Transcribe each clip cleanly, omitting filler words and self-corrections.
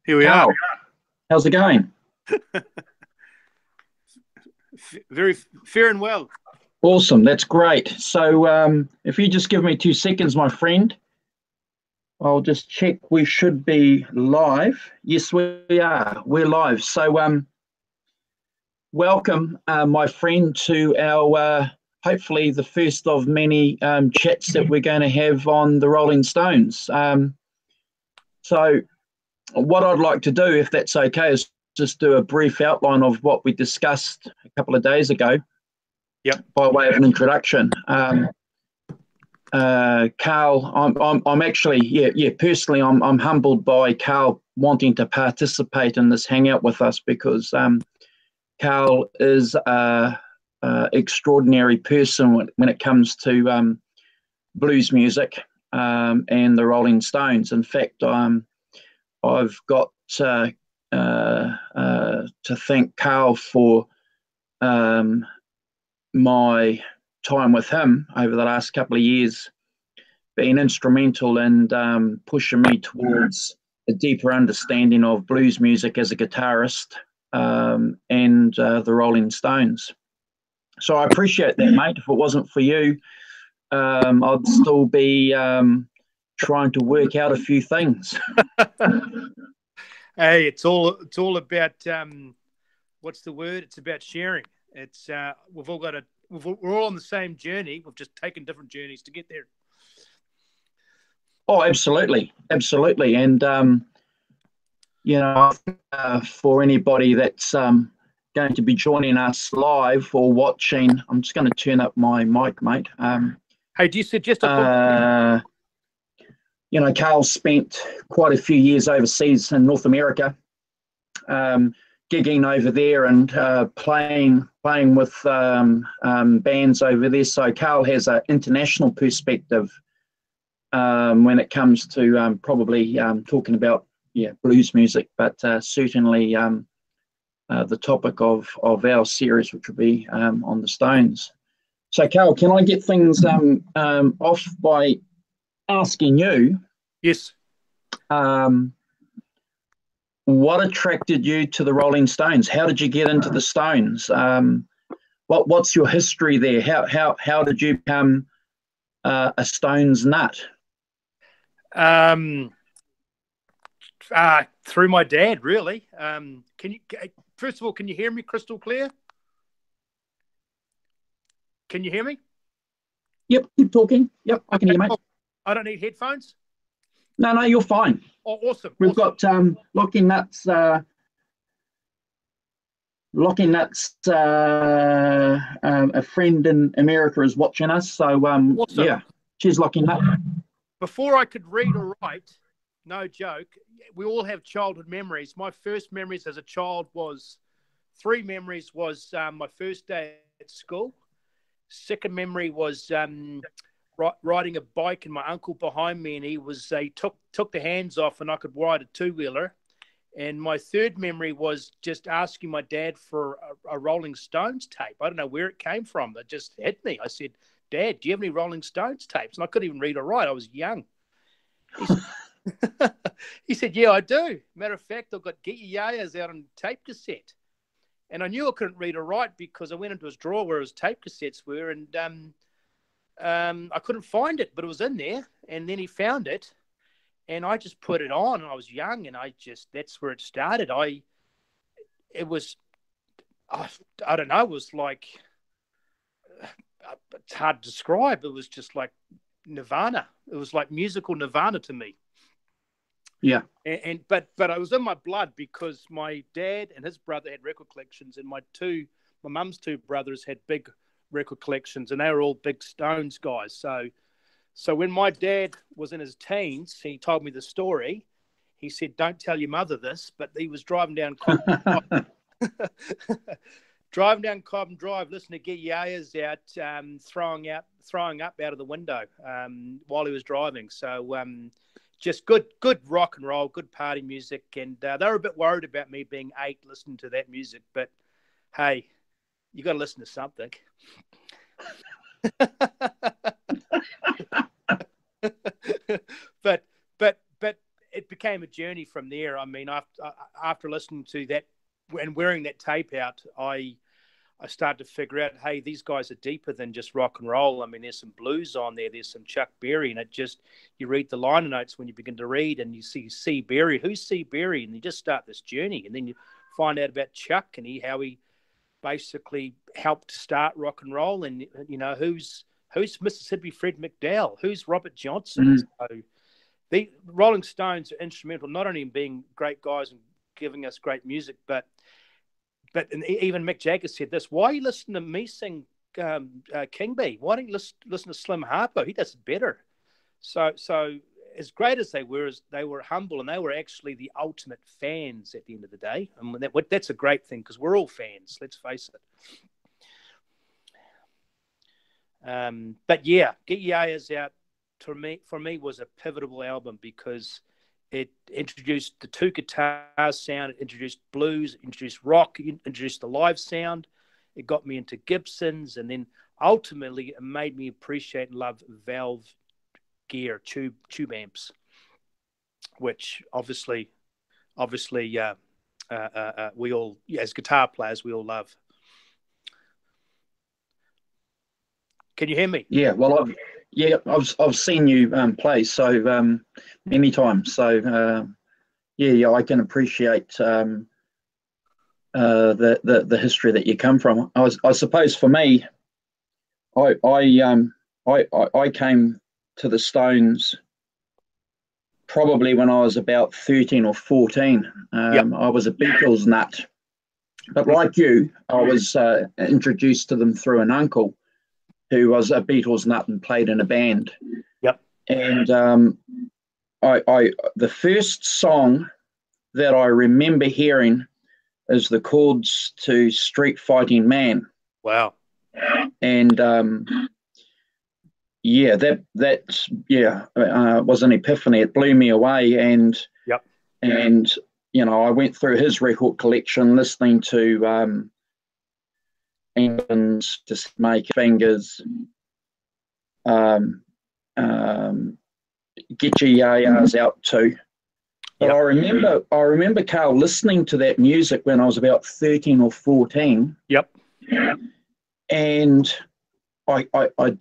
Here we are. Carl, how's it going? Very fair and well. Awesome, that's great. So, if you just give me 2 seconds, my friend, I'll just check we should be live. Yes, we are. We're live. So, welcome, my friend, to our hopefully the first of many chats that we're going to have on the Rolling Stones. So, what I'd like to do, if that's okay, is just do a brief outline of what we discussed a couple of days ago. Yep. By way of an introduction. Carl, I'm actually, personally, I'm humbled by Carl wanting to participate in this hangout with us because Carl is an extraordinary person when it comes to blues music and the Rolling Stones. In fact, I've got to thank Carl for my time with him over the last couple of years, being instrumental in pushing me towards a deeper understanding of blues music as a guitarist and the Rolling Stones. So I appreciate that, mate. If it wasn't for you, I'd still be trying to work out a few things. Hey, it's all about what's the word? It's about sharing. It's we've all got we're all on the same journey. We've just taken different journeys to get there. Oh, absolutely, absolutely, and for anybody that's going to be joining us live or watching, I'm just going to turn up my mic, mate. Hey, do you suggest a book? Carl spent quite a few years overseas in North America, gigging over there and playing with bands over there. So Carl has an international perspective when it comes to probably talking about blues music, but certainly the topic of our series, which will be on the Stones. So Carl, can I get things off by asking you? Yes. What attracted you to the Rolling Stones? How did you get into the Stones? What's your history there? How did you become a Stones nut? Through my dad, really. Can you first of all, can you hear me crystal clear? Can you hear me? Yep, keep talking. Yep, I can hear you, mate. I don't need headphones. No, you're fine. Oh, awesome. We've got Locking Nuts. Locking Nuts, a friend in America is watching us. So, awesome. Yeah, cheers, Locking Nuts. Before I could read or write, no joke, we all have childhood memories. My first memories as a child was three memories was my first day at school. Second memory was riding a bike and my uncle behind me, and he took the hands off and I could ride a two-wheeler. And my third memory was just asking my dad for a Rolling Stones tape. I don't know where it came from. It just hit me. I said, Dad, do you have any Rolling Stones tapes? And I couldn't even read or write. I was young. He said, yeah, I do. Matter of fact, I've got Get Your Yayas out on tape cassette. And I knew I couldn't read or write because I went into his drawer where his tape cassettes were, and I couldn't find it, but it was in there. And then he found it, and I just put it on. And I was young, and that's where it started. I don't know, it was like, it's hard to describe. It was just like Nirvana. It was like musical Nirvana to me. Yeah. But I was in my blood because my dad and his brother had record collections, and my mum's two brothers had big record collections, and they were all big Stones guys. So when my dad was in his teens, he told me the story. He said, "Don't tell your mother this," but he was driving down Cobham Drive, listening to Get Your Yayas out, throwing up out of the window while he was driving. So just good rock and roll, good party music. And they were a bit worried about me being 8 listening to that music. But, hey, you got to listen to something. but it became a journey from there. I mean, after listening to that and wearing that tape out, I started to figure out, hey, these guys are deeper than just rock and roll. I mean, there's some blues on there, there's some Chuck Berry, and you read the liner notes when you begin to read, and you see C. Berry. Who's C. Berry? And you just start this journey, and then you find out about Chuck and how he basically helped start rock and roll, and who's Mississippi Fred McDowell, who's Robert Johnson. So the Rolling Stones are instrumental not only in being great guys and giving us great music, but even Mick Jagger said this: why are you listening to me sing King Bee? Why don't you listen to Slim Harpo? He does it better. So as great as they were humble, and they were actually the ultimate fans at the end of the day. And that's a great thing, because we're all fans, let's face it. But yeah, Get Your Eyes Out for me was a pivotal album, because it introduced the two guitar sound, it introduced blues, it introduced rock, it introduced the live sound. It got me into Gibsons, and then ultimately it made me appreciate and love valve gear, tube amps, which obviously we all, as guitar players, we all love. Can you hear me? Yeah, well, I've seen you play so many times. So yeah, I can appreciate the history that you come from. I suppose for me, I came to the Stones probably when I was about 13 or 14. I was a Beatles nut, but like you, I was introduced to them through an uncle who was a Beatles nut and played in a band. Yep. And the first song that I remember hearing is the chords to Street Fighting Man. Wow. And was an epiphany. It blew me away. And yep. And I went through his record collection, listening to England's Just Make Fingers, Get Your Yayas Out too. But yep. I remember Carl listening to that music when I was about 13 or 14. Yep. And I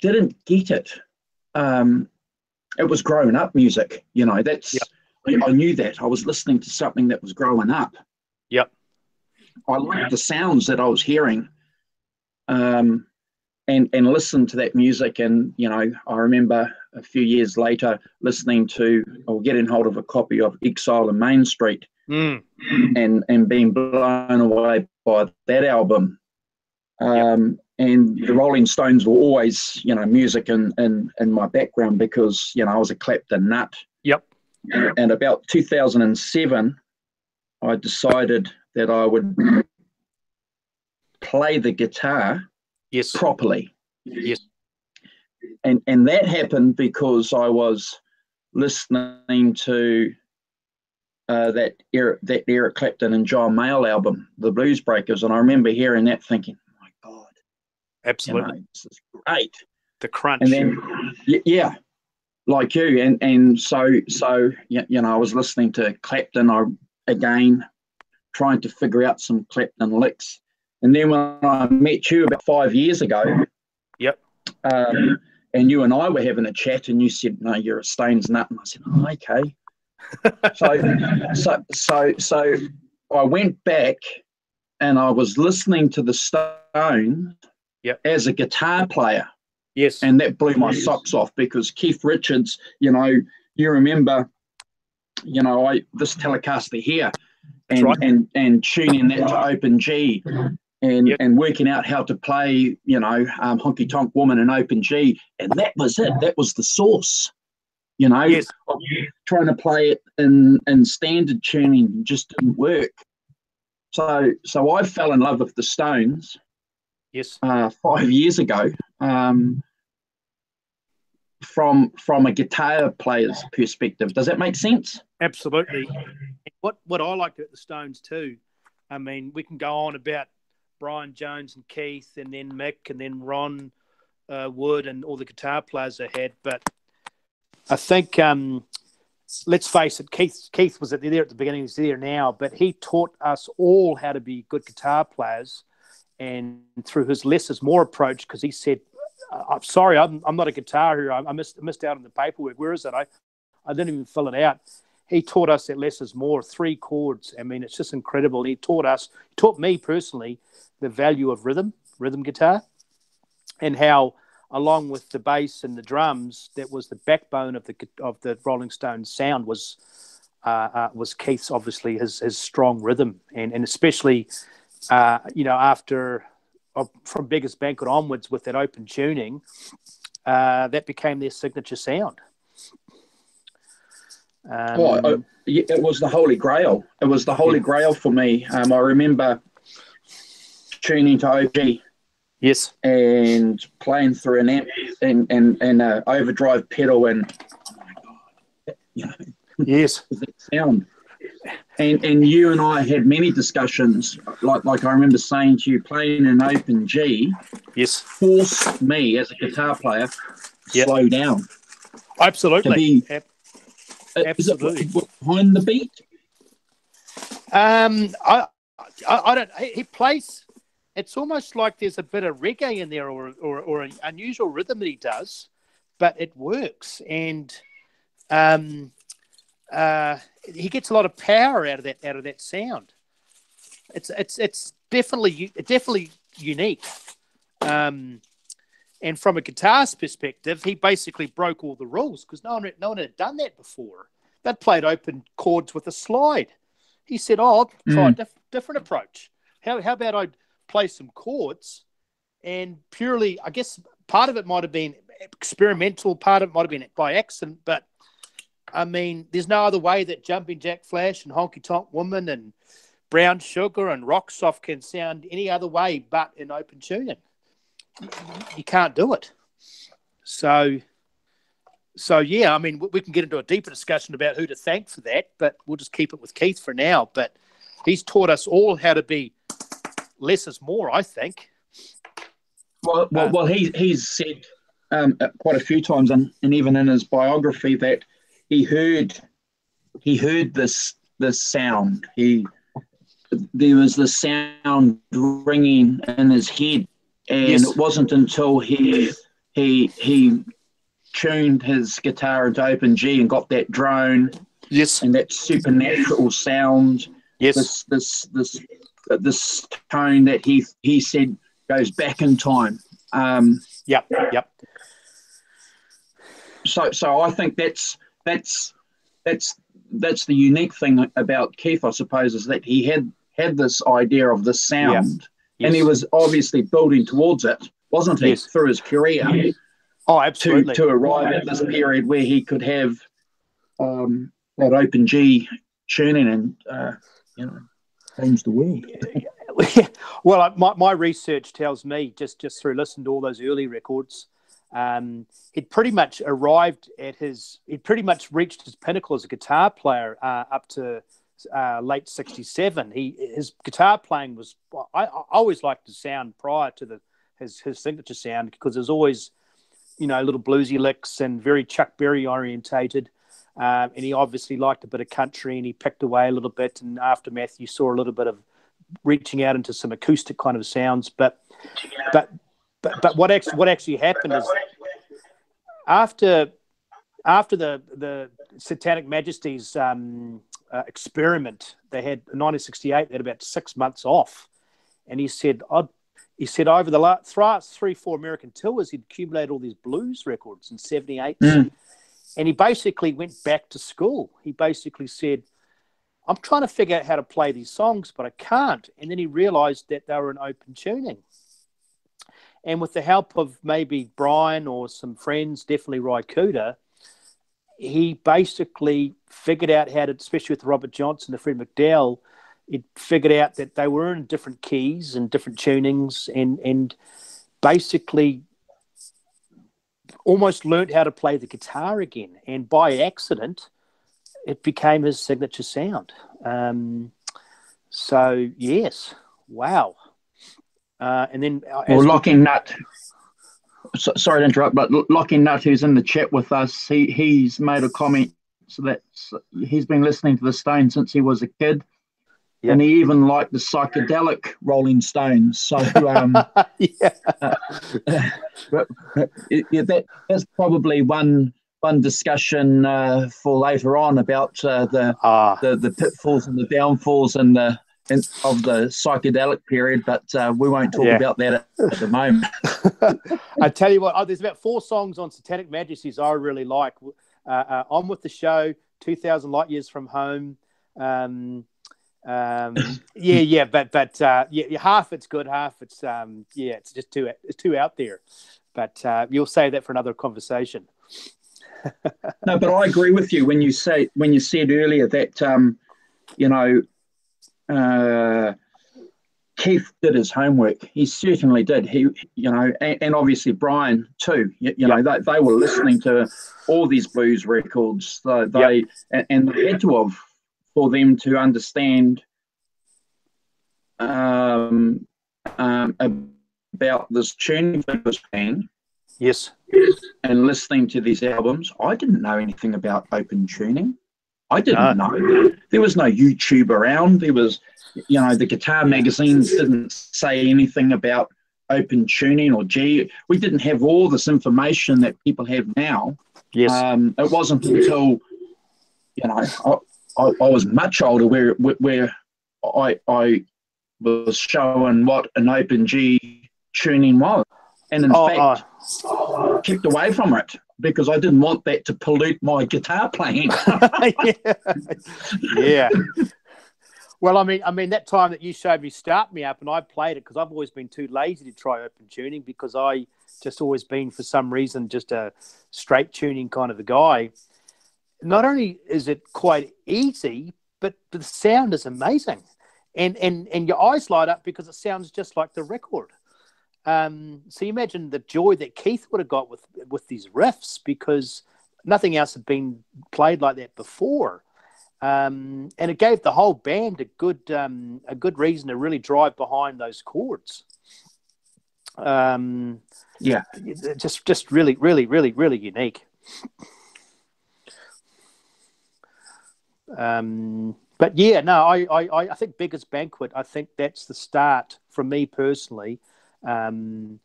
didn't get it. It was growing up music, that's yep. I knew that. I was listening to something that was growing up. Yep. I liked the sounds that I was hearing. And listen to that music, and I remember a few years later listening to or getting hold of a copy of Exile on Main Street, and being blown away by that album. And the Rolling Stones were always music in my background, because I was a Clapton nut. Yep. And about 2007, I decided that I would play the guitar properly. Yes. And that happened because I was listening to that Eric Clapton and John Mayall album, The Blues Breakers, and I remember hearing that thinking, oh my God. Absolutely. This is great. The crunch. And then yeah, like you. And so I was listening to Clapton again, trying to figure out some Clapton licks. And then when I met you about 5 years ago, yep, and you and I were having a chat, and you said, "No, you're a Stones nut," and I said, "Oh, okay." so I went back, and I was listening to the Stones as a guitar player. Yes, and that blew my socks off, because Keith Richards, you remember, this Telecaster here, and tuning that to Open G. And working out how to play, Honky Tonk Woman in Open G. And that was it. That was the source, Yes. Trying to play it in standard tuning just didn't work. So I fell in love with the Stones. Yes. 5 years ago, from a guitar player's perspective. Does that make sense? Absolutely. What I liked about the Stones too, I mean, we can go on about Brian Jones and Keith, and then Mick, and then Ron Wood, and all the guitar players they had. But I think let's face it, Keith was there at the beginning, he's there now, but he taught us all how to be good guitar players, and through his less is more approach, because he said, I'm sorry, I'm not a guitar hero. I missed out on the paperwork. Where is it? I didn't even fill it out. He taught us that less is more, 3 chords. I mean, it's just incredible. He taught me personally, the value of rhythm guitar, and how, along with the bass and the drums, that was the backbone of the Rolling Stones sound was Keith's, obviously, his strong rhythm, and especially after from Beggars Banquet onwards with that open tuning, that became their signature sound. It was the Holy Grail. It was the Holy Grail for me. I remember tuning to OG. Yes. And playing through an amp and overdrive pedal, and oh my God, yes, that sound. And you and I had many discussions. Like I remember saying to you, playing an open G, yes, forced me as a guitar player to slow down. Absolutely. Absolutely. Is it behind the beat? I don't. He plays. It's almost like there's a bit of reggae in there, or an unusual rhythm that he does, but it works, and he gets a lot of power out of that sound. It's definitely unique, and from a guitarist perspective, he basically broke all the rules, because no one had done that before. They'd played open chords with a slide. He said, I'll try a different approach. How about I play some chords, and purely, I guess part of it might have been experimental, part of it might have been by accident, but I mean, there's no other way that Jumping Jack Flash and Honky Tonk Woman and Brown Sugar and Rock Soft can sound any other way but in open tuning. You can't do it. So yeah, I mean, we can get into a deeper discussion about who to thank for that, but we'll just keep it with Keith for now. But he's taught us all how to be less is more, I think. Well, he's said quite a few times, and even in his biography, that he heard this sound. There was the sound ringing in his head, and it wasn't until he tuned his guitar into open G and got that drone, and that supernatural sound, this tone that he said goes back in time. Yep. So I think that's the unique thing about Keith, I suppose, is that he had this idea of the sound, and he was obviously building towards it, wasn't he, through his career? Oh, absolutely. To arrive at this period where he could have that open G tuning and change the world. Well, my research tells me, just through listening to all those early records, he'd pretty much reached his pinnacle as a guitar player up to late '67. His guitar playing was, I always liked the sound prior to his signature sound, because there's always, little bluesy licks and very Chuck Berry orientated. And he obviously liked a bit of country, and he picked away a little bit. And Aftermath, you saw a little bit of reaching out into some acoustic kind of sounds. But what actually happened is, after the Satanic Majesties experiment, they had in 1968. They had about 6 months off, and he said over the last 3-4 American tours, he'd accumulated all these blues records in '78. And he basically went back to school. He basically said, I'm trying to figure out how to play these songs, but I can't. And then he realized that they were in open tuning. And with the help of maybe Brian or some friends, definitely Ry Cooder, he basically figured out how to, especially with Robert Johnson and Fred McDowell, he figured out that they were in different keys and different tunings, and basically almost learned how to play the guitar again. And by accident, it became his signature sound. So, yes, wow. And then... Locking Nut, sorry to interrupt, but Locking Nut, who's in the chat with us, he's made a comment So that's he's been listening to the Stones since he was a kid. Yep. And he even liked the psychedelic Rolling Stones. So, Yeah. that's probably one discussion for later on about the pitfalls and the downfalls of the psychedelic period. But we won't talk about that at the moment. I tell you what, there's about 4 songs on Satanic Majesties I really like. On With the Show, 2,000 Light Years from Home. But half it's good, half it's it's just too out there. But you'll say that for another conversation. No, but I agree with you when you said earlier that Keith did his homework. He certainly did. He and obviously Brian too. They were listening to all these blues records. And they had to have, for them to understand about this tuning for this band. Yes. And listening to these albums, I didn't know anything about open tuning. I didn't know. There was no YouTube around. There was, the guitar magazines didn't say anything about open tuning or G. We didn't have all this information that people have now. Yes. It wasn't until, I was much older where I was showing what an open G tuning was. And in fact, I kept away from it because I didn't want that to pollute my guitar playing. Yeah. Well, I mean, that time that you showed me Start Me Up and I played it because I've always been too lazy to try open tuning because I just always been, for some reason, just a straight tuning kind of a guy. Not only is it quite easy, but the sound is amazing. And your eyes light up because it sounds just like the record. So you imagine the joy that Keith would have got with these riffs because nothing else had been played like that before. And it gave the whole band a good reason to really drive behind those chords. Just really, really, really, really unique. But yeah, no, I think Beggars Banquet. I think that's the start for me personally. The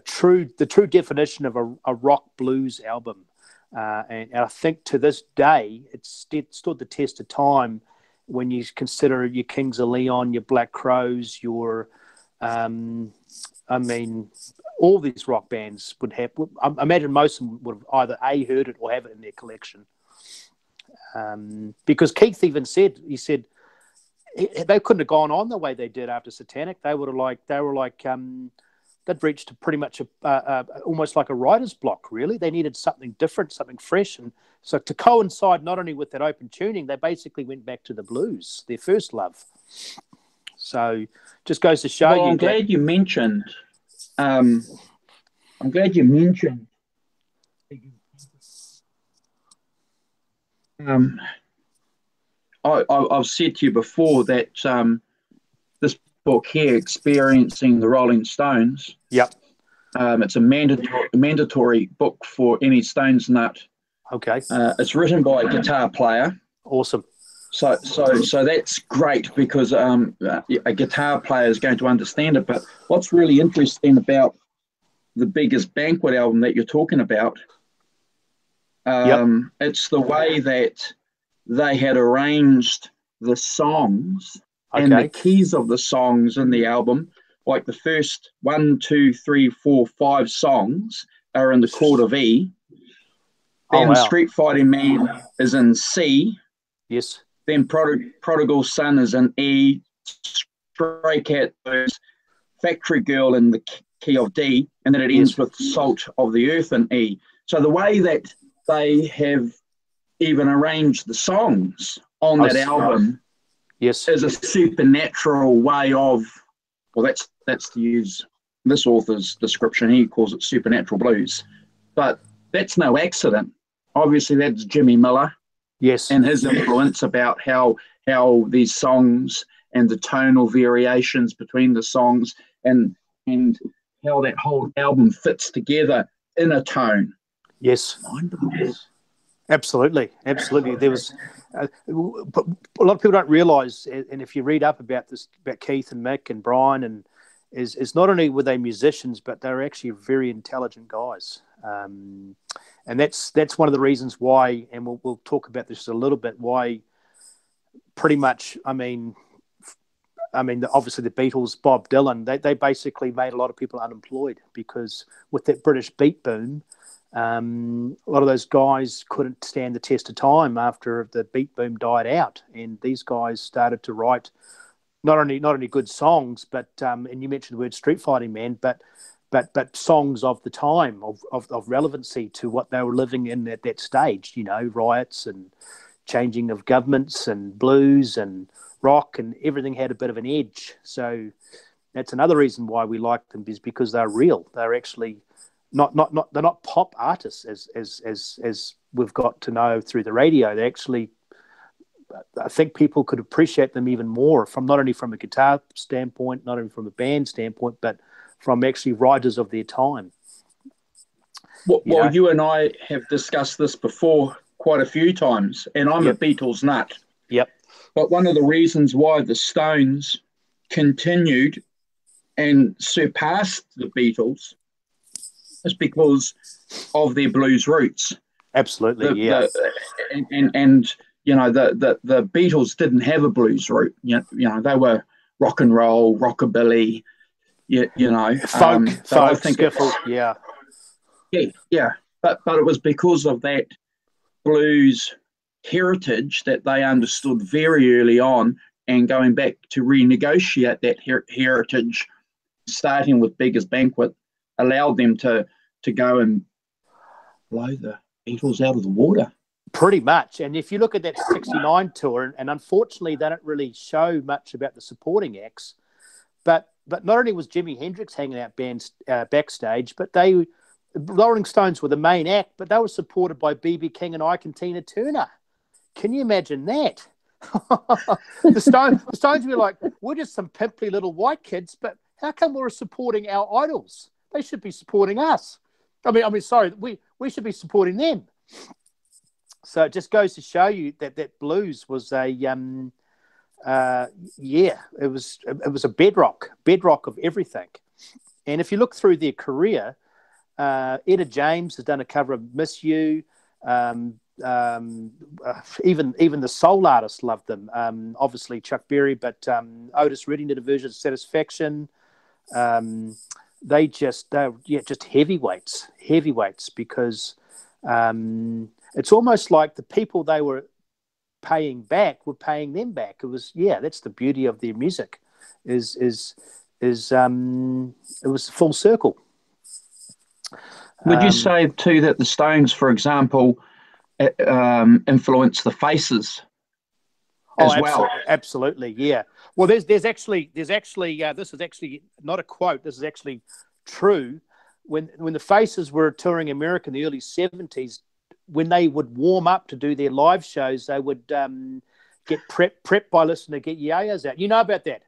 true definition of a rock blues album, and I think to this day it's stood the test of time. When you consider your Kings of Leon, your Black Crowes, your all these rock bands would have. I imagine most of them would have either heard it or have it in their collection. Because Keith even said, they couldn't have gone on the way they did after Satanic. They'd reached pretty much almost like a writer's block, really. They needed something different, something fresh. And so to coincide not only with that open tuning, they basically went back to the blues, their first love. So just goes to show I'm glad you mentioned I've said to you before that this book here, Experiencing the Rolling Stones, it's a mandatory book for any Stones nut. Okay. It's written by a guitar player. Awesome. So that's great because a guitar player is going to understand it. But what's really interesting about the Beggars Banquet album that you're talking about, it's the way that they had arranged the songs and the keys of the songs in the album. Like the first 1, 2, 3, 4, 5 songs are in the chord of E. Then Street Fighting Man is in C. Yes. Then Prodigal Son is in E. Stray Cat is Factory Girl in the key of D. And then it ends with Salt of the Earth in E. So the way that they have even arranged the songs on that album is a supernatural way of, well, that's to use this author's description. He calls it supernatural blues, but that's no accident. Obviously that's Jimmy Miller and his influence about how these songs and the tonal variations between the songs and how that whole album fits together in a tone. Yes. Absolutely, absolutely. There was, but a lot of people don't realise, and if you read up about this, about Keith and Mick and Brian, and is not only were they musicians, but they were actually very intelligent guys. And that's one of the reasons why, and we'll talk about this a little bit, why pretty much, I mean, obviously the Beatles, Bob Dylan, they basically made a lot of people unemployed, because with that British beat boom, a lot of those guys couldn't stand the test of time after the beat boom died out, and these guys started to write not only good songs, but and you mentioned the word Street Fighting Man, but songs of the time, of relevancy to what they were living in at that stage. You know, riots and changing of governments and blues and rock, and everything had a bit of an edge. So that's another reason why we like them, is because they're real. They're actually they're not pop artists as we've got to know through the radio. They actually, I think people could appreciate them even more from not only from a guitar standpoint, not only from a band standpoint, but from actually writers of their time. Well, you and I have discussed this before quite a few times, and I'm a Beatles nut. Yep. But one of the reasons why the Stones continued and surpassed the Beatles is because of their blues roots. Absolutely, And you know, the Beatles didn't have a blues root. You know, they were rock and roll, rockabilly. You know, folk, skiffle. Yeah. But it was because of that blues heritage that they understood very early on, and going back to renegotiate that heritage, starting with Beggars Banquet, allowed them to go and blow the Beatles out of the water. Pretty much. And if you look at that 69 tour, and unfortunately they don't really show much about the supporting acts, but not only was Jimi Hendrix hanging out backstage, but the Rolling Stones were the main act, but they were supported by B.B. King and Ike and Tina Turner. Can you imagine that? The Stones were like, we're just some pimply little white kids, but how come we're supporting our idols? They should be supporting us. I mean, sorry, we should be supporting them. So it just goes to show you that blues was it was a bedrock of everything. And if you look through their career, Etta James has done a cover of Miss You. Even the soul artists loved them. Obviously Chuck Berry, but Otis Redding did a version of Satisfaction. They're just heavyweights, because it's almost like the people they were paying back were paying them back. It was, that's the beauty of their music, is it was full circle. Would you say too that the Stones, for example, influenced the Faces as well? Absolutely, yeah. Well, there's actually this is actually not a quote. This is actually true. When the Faces were touring America in the early 70s, when they would warm up to do their live shows, they would get prepped by listening to Get Your Yayas Out. You know about that?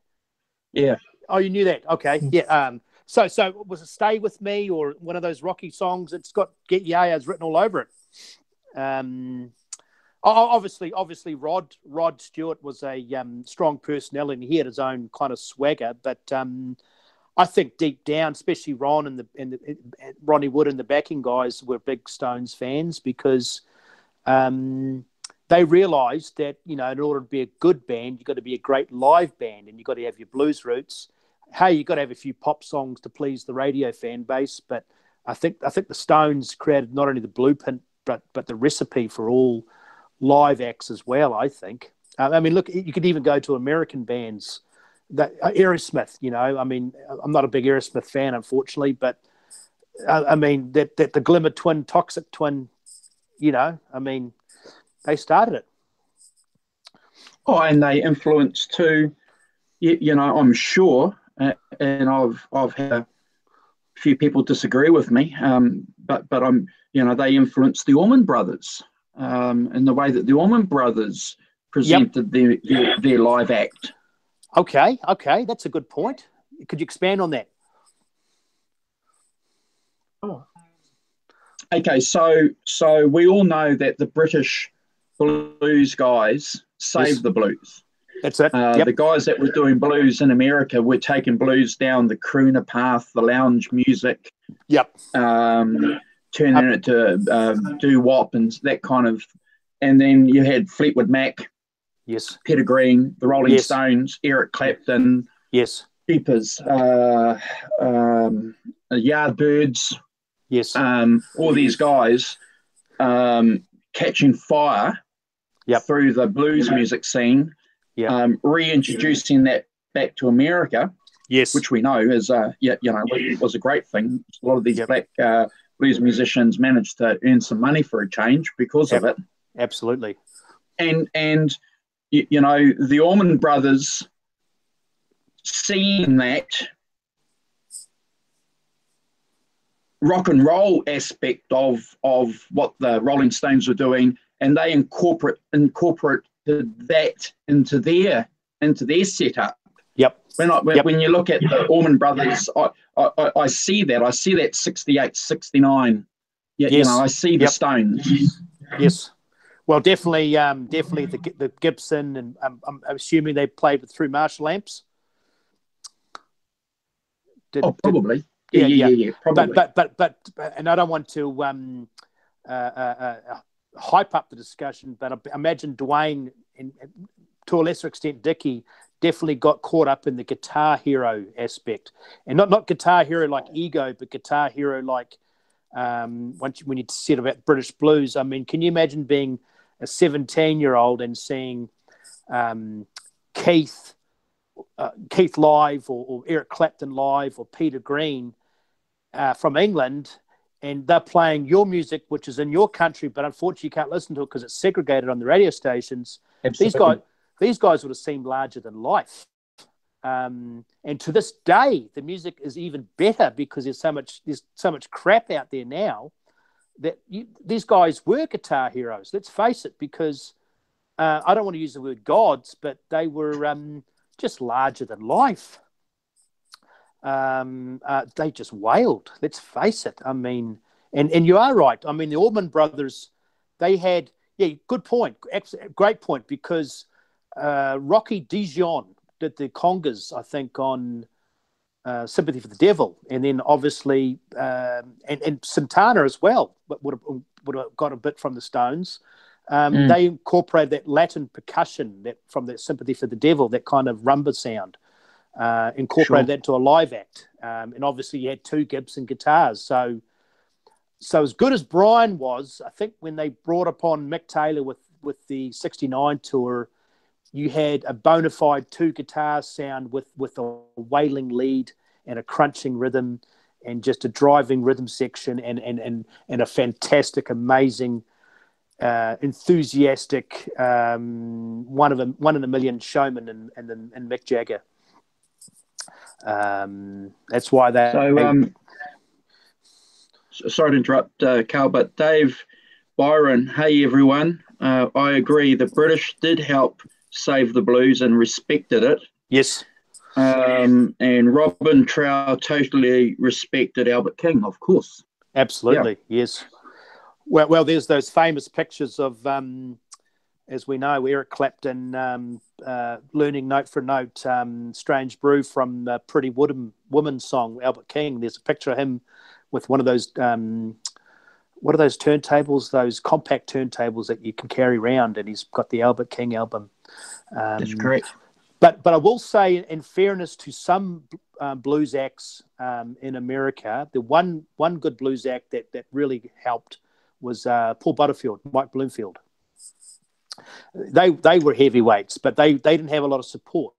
Yeah. Oh, you knew that? Okay. Yeah. So was it Stay With Me, or one of those Rocky songs? It's got Get Your Yayas written all over it. Obviously, Rod Stewart was a strong personality, and he had his own kind of swagger. But I think deep down, especially Ron and Ronnie Wood and the backing guys were big Stones fans, because they realised that, in order to be a good band, you've got to be a great live band, and you've got to have your blues roots. Hey, you've got to have a few pop songs to please the radio fan base. But I think the Stones created not only the blueprint, but the recipe for all live acts as well, I think. I mean, look, you could even go to American bands, that Aerosmith, I'm not a big Aerosmith fan, unfortunately, but that the Glimmer Twin, Toxic Twin, they started it. Oh, and they influenced too, I'm sure, and I've had a few people disagree with me, but I'm, they influenced the Allman Brothers, in the way that the Allman Brothers presented their live act. Okay, that's a good point. Could you expand on that? Okay, so we all know that the British blues guys saved the blues. That's it. Yep. The guys that were doing blues in America were taking blues down the crooner path, the lounge music. Yep. Turning it to doo-wop and that kind of. And then you had Fleetwood Mac, yes, Peter Green, the Rolling Stones, Eric Clapton, yes, Jeepers, Yardbirds, yes, all these guys catching fire through the blues music scene, reintroducing that back to America, which we know is was a great thing. A lot of these black blues musicians managed to earn some money for a change because of it. Absolutely. And the Allman Brothers, seeing that rock and roll aspect of what the Rolling Stones were doing, and they incorporated that into their setup. Yep. When you look at the Allman Brothers, I see that. I see that 68, 69. I see the Stones. Yes. Well, definitely the Gibson, and I'm assuming they played through Marshall amps. Probably. Yeah, probably. But and I don't want to hype up the discussion, but I imagine Dwayne, and to a lesser extent Dickie, definitely got caught up in the guitar hero aspect, and not guitar hero like ego, but guitar hero like when you said about British blues. I mean, can you imagine being a 17-year-old and seeing Keith live, or Eric Clapton live, or Peter Green from England, and they're playing your music, which is in your country, but unfortunately you can't listen to it because it's segregated on the radio stations. Absolutely. These guys would have seemed larger than life. And to this day, the music is even better because there's so much crap out there now that these guys were guitar heroes. Let's face it, because I don't want to use the word gods, but they were just larger than life. They just wailed. Let's face it. I mean, and you are right. I mean, the Allman Brothers, they had good point, great point, because Rocky Dijon did the congas, I think, on Sympathy for the Devil, and then obviously and Santana as well, but would have got a bit from the Stones. They incorporated that Latin percussion that from that Sympathy for the Devil, that kind of rumba sound, incorporated that to a live act, and obviously you had two Gibson guitars. So as good as Brian was, I think when they brought upon Mick Taylor with the '69 tour, you had a bona fide two guitar sound with a wailing lead and a crunching rhythm and just a driving rhythm section and a fantastic, amazing, enthusiastic one in a million showman and Mick Jagger. That's why they. Sorry to interrupt, Carl, but Dave Byron, hey everyone. I agree. The British did help save the blues and respected it. Yes. And Robin Trow totally respected Albert King, of course. Absolutely, yes. Well, there's those famous pictures of, as we know, Eric Clapton learning note for note Strange Brew from the Pretty Woman song, Albert King. There's a picture of him with one of those, what are those turntables, those compact turntables that you can carry around, and he's got the Albert King album. That's correct. But I will say, in fairness to some blues acts in America, the one good blues act that really helped was Paul Butterfield, Mike Bloomfield. They were heavyweights, but they didn't have a lot of support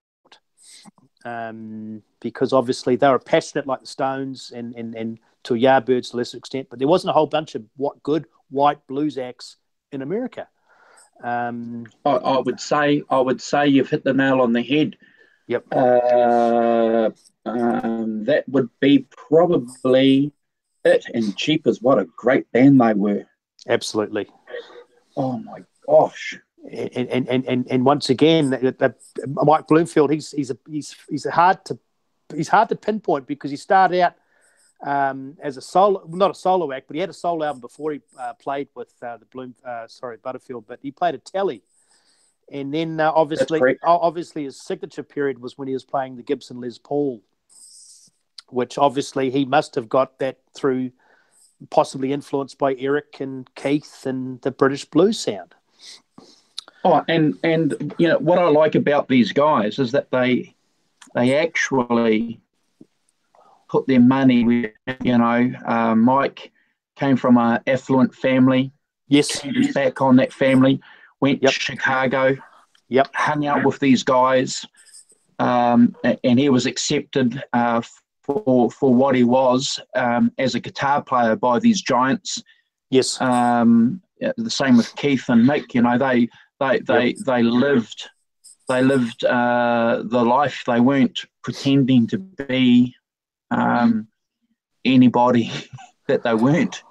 because obviously they were passionate like the Stones and to Yardbirds to a lesser extent, but there wasn't a whole bunch of good white blues acts in America. I would say you've hit the nail on the head. Yep. That would be probably it. And Jeepers, what a great band they were. Absolutely. Oh my gosh. And once again, Mike Bloomfield, he's hard to pinpoint because he started out as a solo, not a solo act, but he had a solo album before he played with Butterfield, but he played a telly. And then obviously his signature period was when he was playing the Gibson Les Paul, which obviously he must have got that through, possibly influenced by Eric and Keith and the British blues sound. Oh, and you know what I like about these guys is that they actually put their money with, you know, Mike came from an affluent family. Yes. He was back on that family, went to Chicago, hung out with these guys, and he was accepted for what he was as a guitar player by these giants. Yes. The same with Keith and Mick. You know, they lived the life. They weren't pretending to be anybody that they weren't.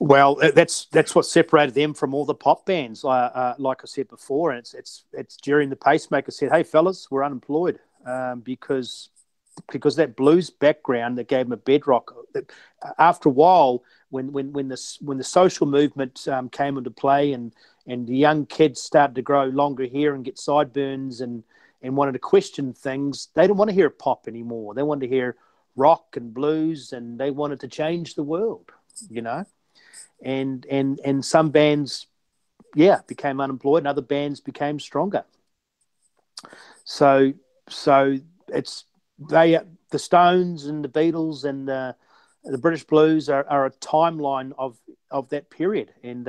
Well, that's what separated them from all the pop bands. Like I said before, and it's during the Pacemaker said, "Hey fellas, we're unemployed," because that blues background that gave them a bedrock. After a while, when the social movement came into play and the young kids started to grow longer hair and get sideburns and wanted to question things, they didn't want to hear pop anymore. They wanted to hear rock and blues, and they wanted to change the world, you know. And some bands, became unemployed, and other bands became stronger. So it's the Stones and the Beatles and the British blues are a timeline of that period, and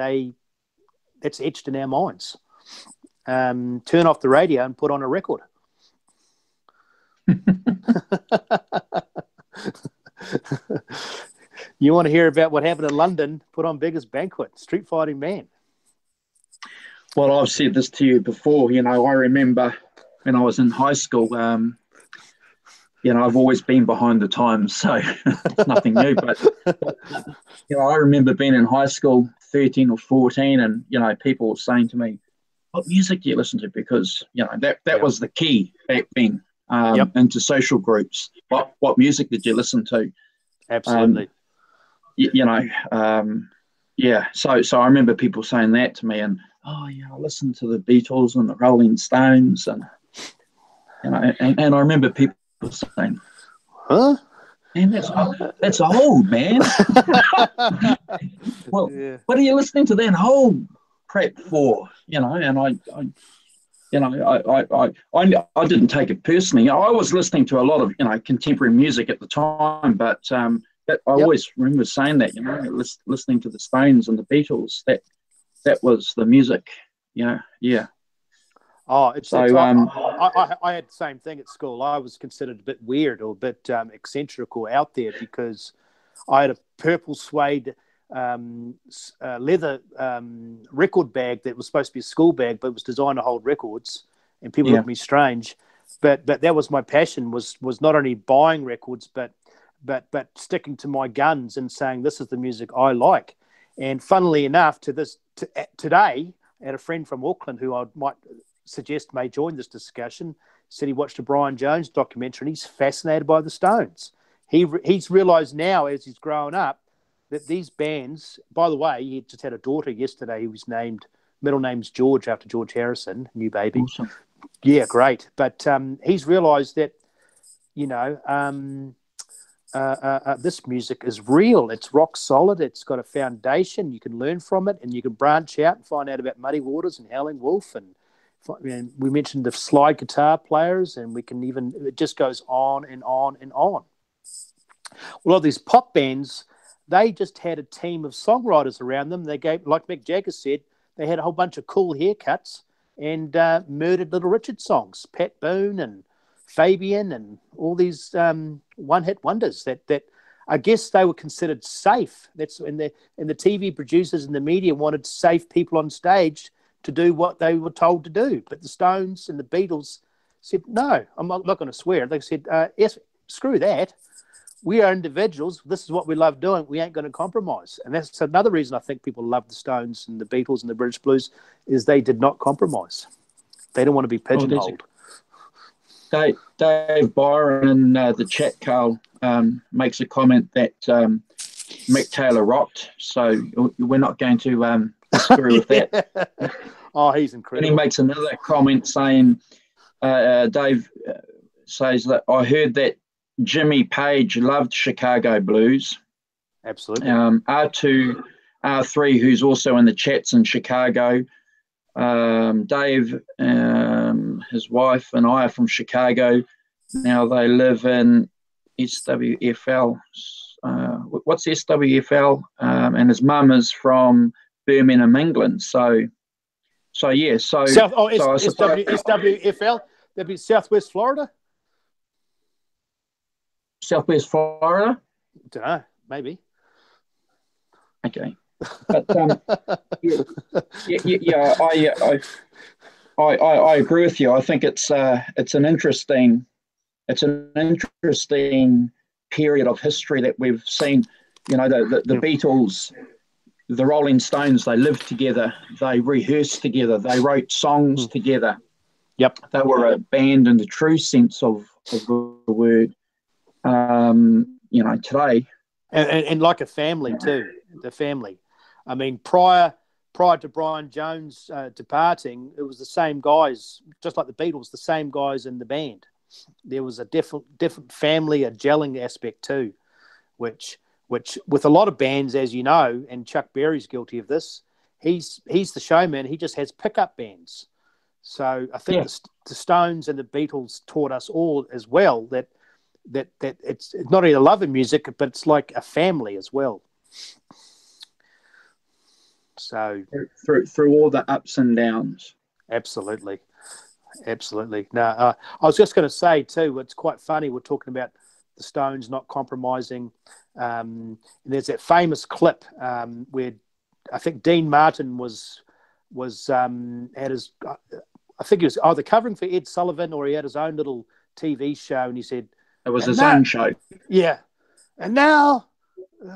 that's etched in our minds. Turn off the radio and put on a record. You want to hear about what happened in London? Put on Beggars Banquet, Street Fighting Man. Well, I've said this to you before. You know, I remember when I was in high school. You know, I've always been behind the times, so it's nothing new. But you know, I remember being in high school, 13 or 14, and you know, people were saying to me, "What music do you listen to?" Because you know that was the key back then into social groups. What music did you listen to? Absolutely. You know, So I remember people saying that to me, and I listened to the Beatles and the Rolling Stones, and you know, and I remember people saying, "Huh? Man, that's old, man." Well, what are you listening to that old crap for? You know, and I didn't take it personally. I was listening to a lot of contemporary music at the time, but I always remember saying that, listening to the Stones and the Beatles, that was the music. Yeah. Oh, I had the same thing at school. I was considered a bit weird or a bit eccentric or out there because I had a purple suede leather record bag that was supposed to be a school bag, but it was designed to hold records, and people looked at me strange. But that was my passion, was not only buying records, but sticking to my guns and saying this is the music I like. And funnily enough, today, I had a friend from Auckland who I might suggest may join this discussion, said he watched a Brian Jones documentary and he's fascinated by the Stones. He's realised now as he's grown up that these bands, by the way, he just had a daughter yesterday who was middle name's George after George Harrison, new baby. Awesome. Yeah, great. But he's realised that, this music is real. It's rock solid. It's got a foundation. You can learn from it, and you can branch out and find out about Muddy Waters and Howling Wolf. And we mentioned the slide guitar players, and it just goes on and on and on. Well, all these pop bands, they just had a team of songwriters around them. They gave, like Mick Jagger said, they had a whole bunch of cool haircuts and murdered Little Richard songs. Pat Boone and Fabian and all these one-hit wonders that I guess they were considered safe. That's and the TV producers and the media wanted safe people on stage to do what they were told to do. But the Stones and the Beatles said, no, I'm not going to swear. They said, yes, screw that. We are individuals. This is what we love doing. We ain't going to compromise. And that's another reason I think people love the Stones and the Beatles and the British Blues is they did not compromise. They don't want to be pigeonholed. Dave Byron in the chat, Carl, makes a comment that Mick Taylor rocked. So we're not going to disagree with that. Oh, he's And incredible. he makes another comment saying, Dave says that I heard that Jimmy Page loved Chicago blues. Absolutely. R3, who's also in the chats in Chicago. Dave, his wife, and I are from Chicago. Now they live in SWFL. What's SWFL? And his mum is from Birmingham, England. So yeah. SWFL. That'd be Southwest Florida. Southwest Florida. Don't know. Maybe. Okay. But I agree with you. I think it's an interesting period of history that we've seen. You know, the Beatles, the Rolling Stones, they lived together, they rehearsed together, they wrote songs together. Yep. They were a band in the true sense of the word. You know, today. And like a family too, the family. I mean, prior to Brian Jones departing, it was the same guys, just like the Beatles, the same guys in the band. There was a different family, a gelling aspect too, which with a lot of bands, as you know, and Chuck Berry's guilty of this. He's the showman. He just has pickup bands. So I think the Stones and the Beatles taught us all as well that it's not only a love of music, but it's like a family as well. So through all the ups and downs. Absolutely. Now, I was just going to say too, it's quite funny. We're talking about the Stones not compromising. And there's that famous clip where I think Dean Martin was had his. I think he was either covering for Ed Sullivan or he had his own little TV show, and he said it was his own show. Yeah, and now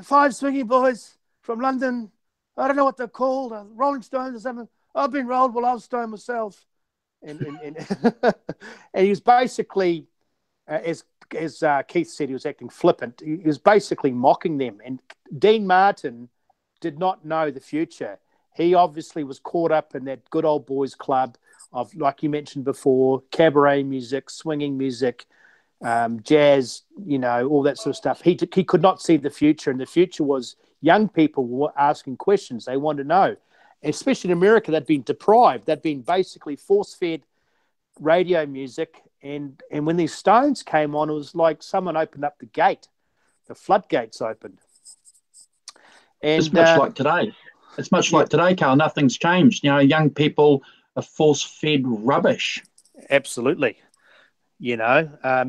5 swinging boys from London. I don't know what they're called, Rolling Stones or something. I've been rolled while I was stoned myself. And and he was basically, as Keith said, he was acting flippant. He was basically mocking them. And Dean Martin did not know the future. He obviously was caught up in that good old boys club of, like you mentioned before, cabaret music, swinging music, jazz, you know, all that sort of stuff. He could not see the future, and the future was young people were asking questions. They wanted to know. Especially in America, they'd been deprived. They'd been basically force-fed radio music. And when these Stones came on, it was like someone opened up the gate. The floodgates opened. And, it's much like today. It's much like today, Carl. Nothing's changed. You know, young people are force-fed rubbish. Absolutely. You know, I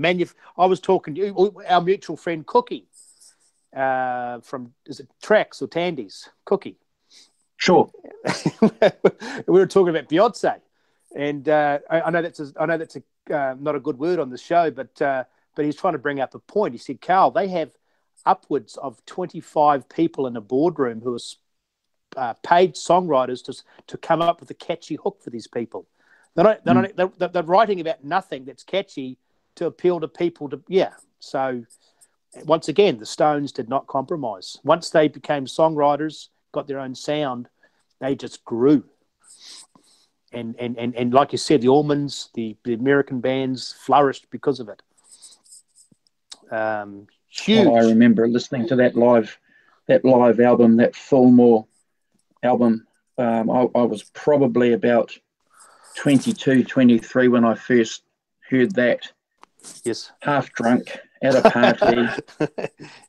was talking to you, our mutual friend Cookie from, is it Trax or Tandy's? Cookie. Sure. We were talking about Beyonce, and I know that's not a good word on the show, but he's trying to bring up a point. He said, Carl, they have upwards of 25 people in a boardroom who are paid songwriters to come up with a catchy hook for these people. They're writing about nothing that's catchy to appeal to people. So once again, the Stones did not compromise. Once they became songwriters, got their own sound, they just grew. And like you said, the Allmans, the American bands flourished because of it. Huge. Well, I remember listening to that live album, that Fillmore album. I was probably about 22, 23 when I first heard that. Yes. Half drunk at a party.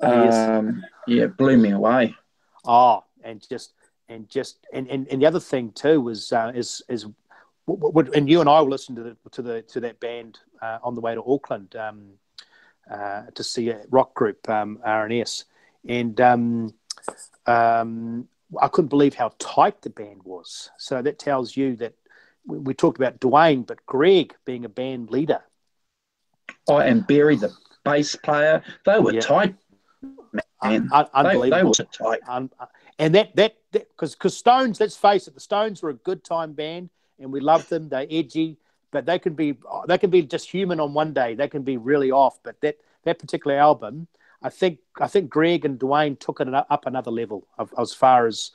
Yes. It blew me away. Oh, and the other thing too was and you and I were listening to that band on the way to Auckland to see a rock group R&S, and I couldn't believe how tight the band was. So that tells you that we talked about Dwayne, but Greg being a band leader. Oh, and Barry, the bass player, they were tight, man. Unbelievable. They were tight. And that because Stones, let's face it, the Stones were a good time band, and we loved them. They're edgy, but they can be just human on one day. They can be really off. But that particular album, think Greg and Dwayne took it up another level as far as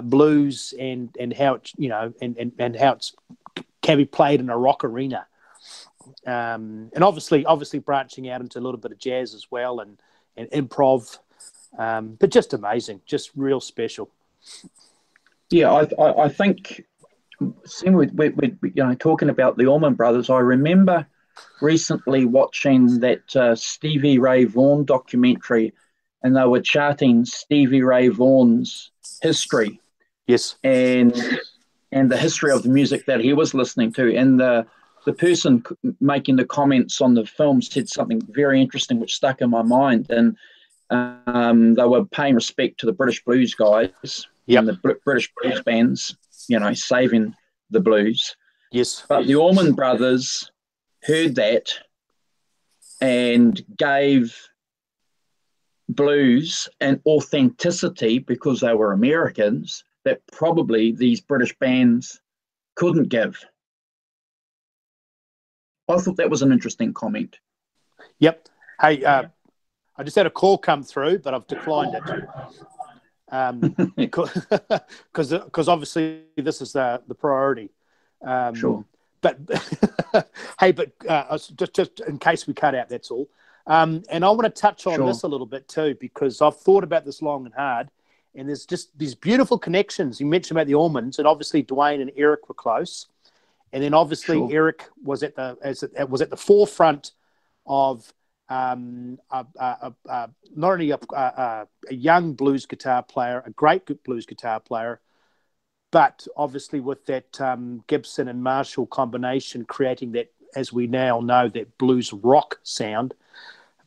blues and how it, and how it's can be played in a rock arena, and obviously branching out into a little bit of jazz as well and improv, but just amazing, just real special. Yeah, I think, seeing with talking about the Allman Brothers, I remember recently watching that Stevie Ray Vaughan documentary, and they were charting Stevie Ray Vaughan's history. Yes. And the history of the music that he was listening to. And the person making the comments on the film said something very interesting which stuck in my mind. And they were paying respect to the British blues guys and the British blues bands, saving the blues. Yes. But the Allman Brothers heard that and gave blues an authenticity because they were Americans that probably these British bands couldn't give. I thought that was an interesting comment. Yep. Hey, I just had a call come through, but I've declined it. Because obviously this is the priority. Sure. But hey, just in case we cut out, that's all. And I want to touch on this a little bit too, because I've thought about this long and hard, and there's just these beautiful connections. You mentioned about the Allmans, and obviously Dwayne and Eric were close, and then obviously Eric was at the forefront of not only a young blues guitar player, a great blues guitar player, but obviously with that Gibson and Marshall combination, creating that, as we now know, that blues rock sound.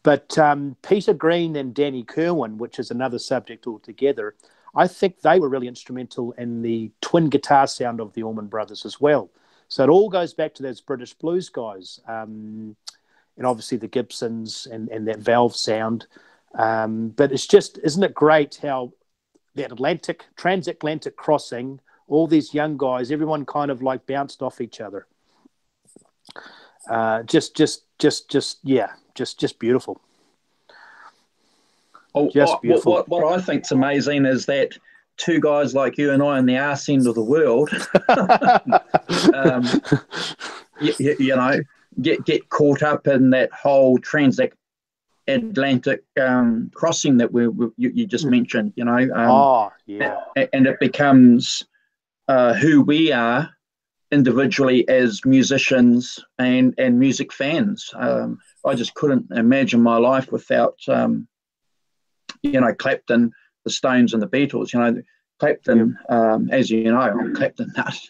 But Peter Green and Danny Kerwin, which is another subject altogether, I think they were really instrumental in the twin guitar sound of the Allman Brothers as well. So it all goes back to those British blues guys, and obviously the Gibsons and that valve sound. But it's just, isn't it great how that transatlantic crossing, all these young guys, everyone kind of like bounced off each other. Just beautiful. Just beautiful. What I think's amazing is that two guys like you and I on the arse end of the world, get caught up in that whole transatlantic crossing that you just mentioned. And it becomes who we are individually as musicians and music fans. I just couldn't imagine my life without, Clapton, the Stones, and the Beatles. Clapton, as you know, I'm Clapton nut.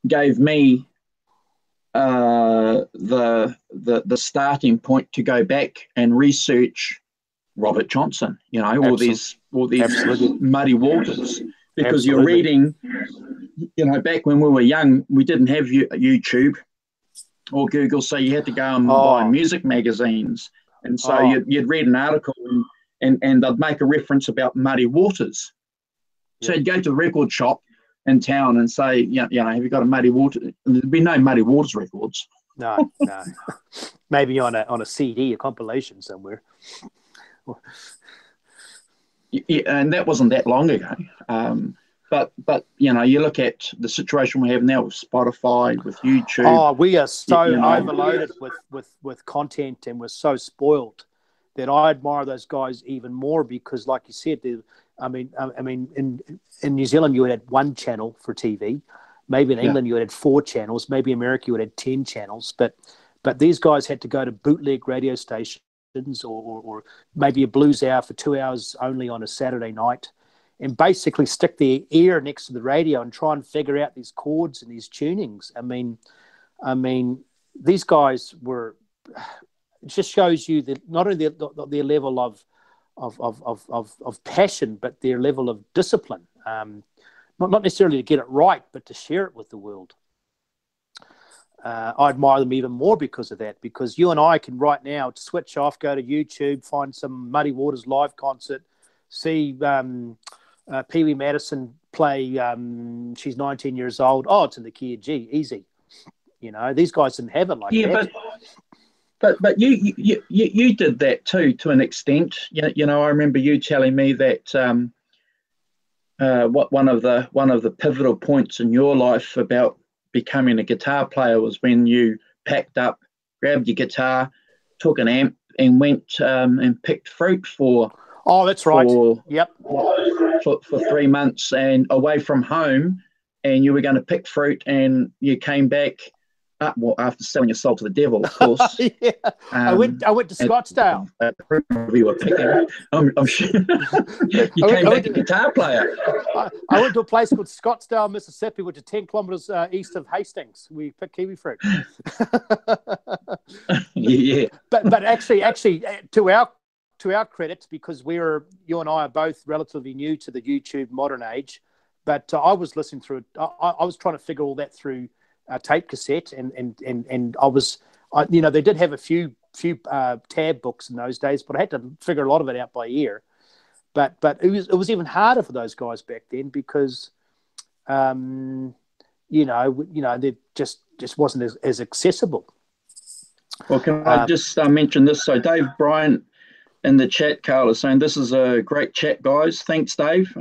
Gave me the starting point to go back and research Robert Johnson. All these muddy waters. Because you're reading, back when we were young, we didn't have YouTube or Google, so you had to go and buy music magazines. And so you'd read an article and they'd make a reference about muddy waters. So you'd go to the record shop in town and say, have you got a muddy water? There'd be no Muddy Waters records. No. Maybe on a CD, a compilation somewhere. Yeah, and that wasn't that long ago. But you look at the situation we have now with Spotify, with YouTube. Oh, we are so overloaded with content, and we're so spoiled that I admire those guys even more because, like you said, in New Zealand you had one channel for TV. Maybe in England you had 4 channels. Maybe in America you had 10 channels. But these guys had to go to bootleg radio stations or maybe a blues hour for 2 hours only on a Saturday night, and basically stick their ear next to the radio and try and figure out these chords and these tunings. I mean, these guys were. It just shows you that not only their level of passion, but their level of discipline. Not necessarily to get it right, but to share it with the world. I admire them even more because of that. Because you and I can right now switch off, go to YouTube, find some Muddy Waters live concert, see Pee Wee Madison play. She's 19 years old. Oh, it's in the key of G, easy. These guys didn't have it like that. But you did that too, to an extent. You know, I remember you telling me that what one of the pivotal points in your life about becoming a guitar player was when you packed up, grabbed your guitar, took an amp, and went and picked fruit for. Oh, that's right. Yep. For 3 months and away from home, and you were going to pick fruit, and you came back. Well, after selling your soul to the devil, of course. Yeah. I went to Scottsdale. You were picking. I'm sure you came back a guitar player. I went to a place called Scottsdale, Mississippi, which is 10 kilometers east of Hastings. We picked kiwi fruit. Yeah. But actually, to our credit, because you and I are both relatively new to the YouTube modern age, but I was listening through. I was trying to figure all that through a tape cassette, and they did have a few tab books in those days, but I had to figure a lot of it out by ear. But it was even harder for those guys back then because, they just wasn't as accessible. Well, can I just mention this? So Dave Bryant in the chat, Carl, is saying this is a great chat, guys. Thanks, Dave.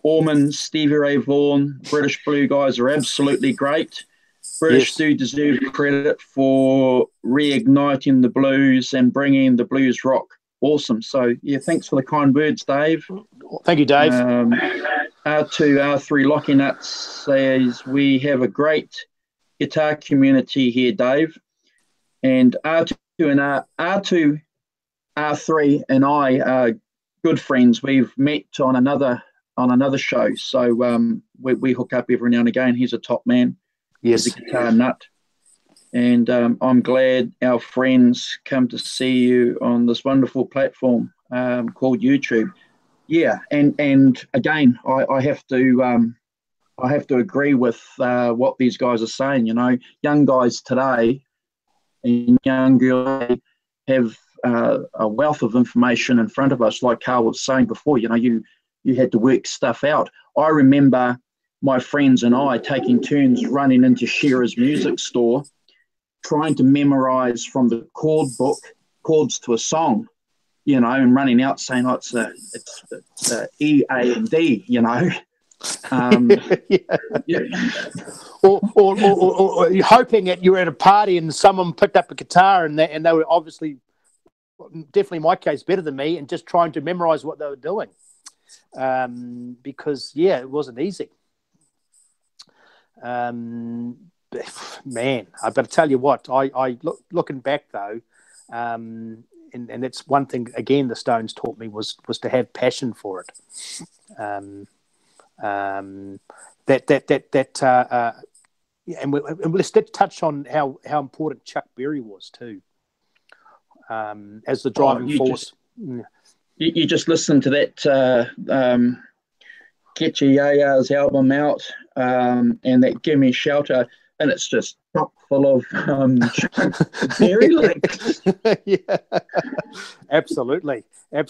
Orman, Stevie Ray Vaughan, British Blue guys are absolutely great. British do deserve credit for reigniting the blues and bringing the blues rock. Awesome. So, yeah, thanks for the kind words, Dave. Thank you, Dave. R2, R3 Lockie Nuts says, we have a great guitar community here, Dave. And R2 and R2, R3 and I are good friends. We've met on another show. So we hook up every now and again. He's a top man. Yes. He's a guitar nut. And I'm glad our friends come to see you on this wonderful platform called YouTube. Yeah, and again, I have to agree with what these guys are saying. You know, young guys today and young girls have a wealth of information in front of us. Like Carl was saying before, you know, you had to work stuff out. I remember my friends and I taking turns running into Shearer's music store, trying to memorize from the chord book chords to a song, you know, and running out saying, oh, it's E, A, and D, you know. Or you're hoping that you were at a party and someone picked up a guitar and they were obviously, definitely in my case, better than me, and just trying to memorize what they were doing. Because, yeah, it wasn't easy. Man, I better tell you what, looking back though, and that's one thing again the Stones taught me was to have passion for it. And let's touch on how important Chuck Berry was too, as the driving force. You just listen to that Get Your Ya-Ya's album out, and that Give Me Shelter, and it's just chock full of Berry links. Yeah, absolutely. I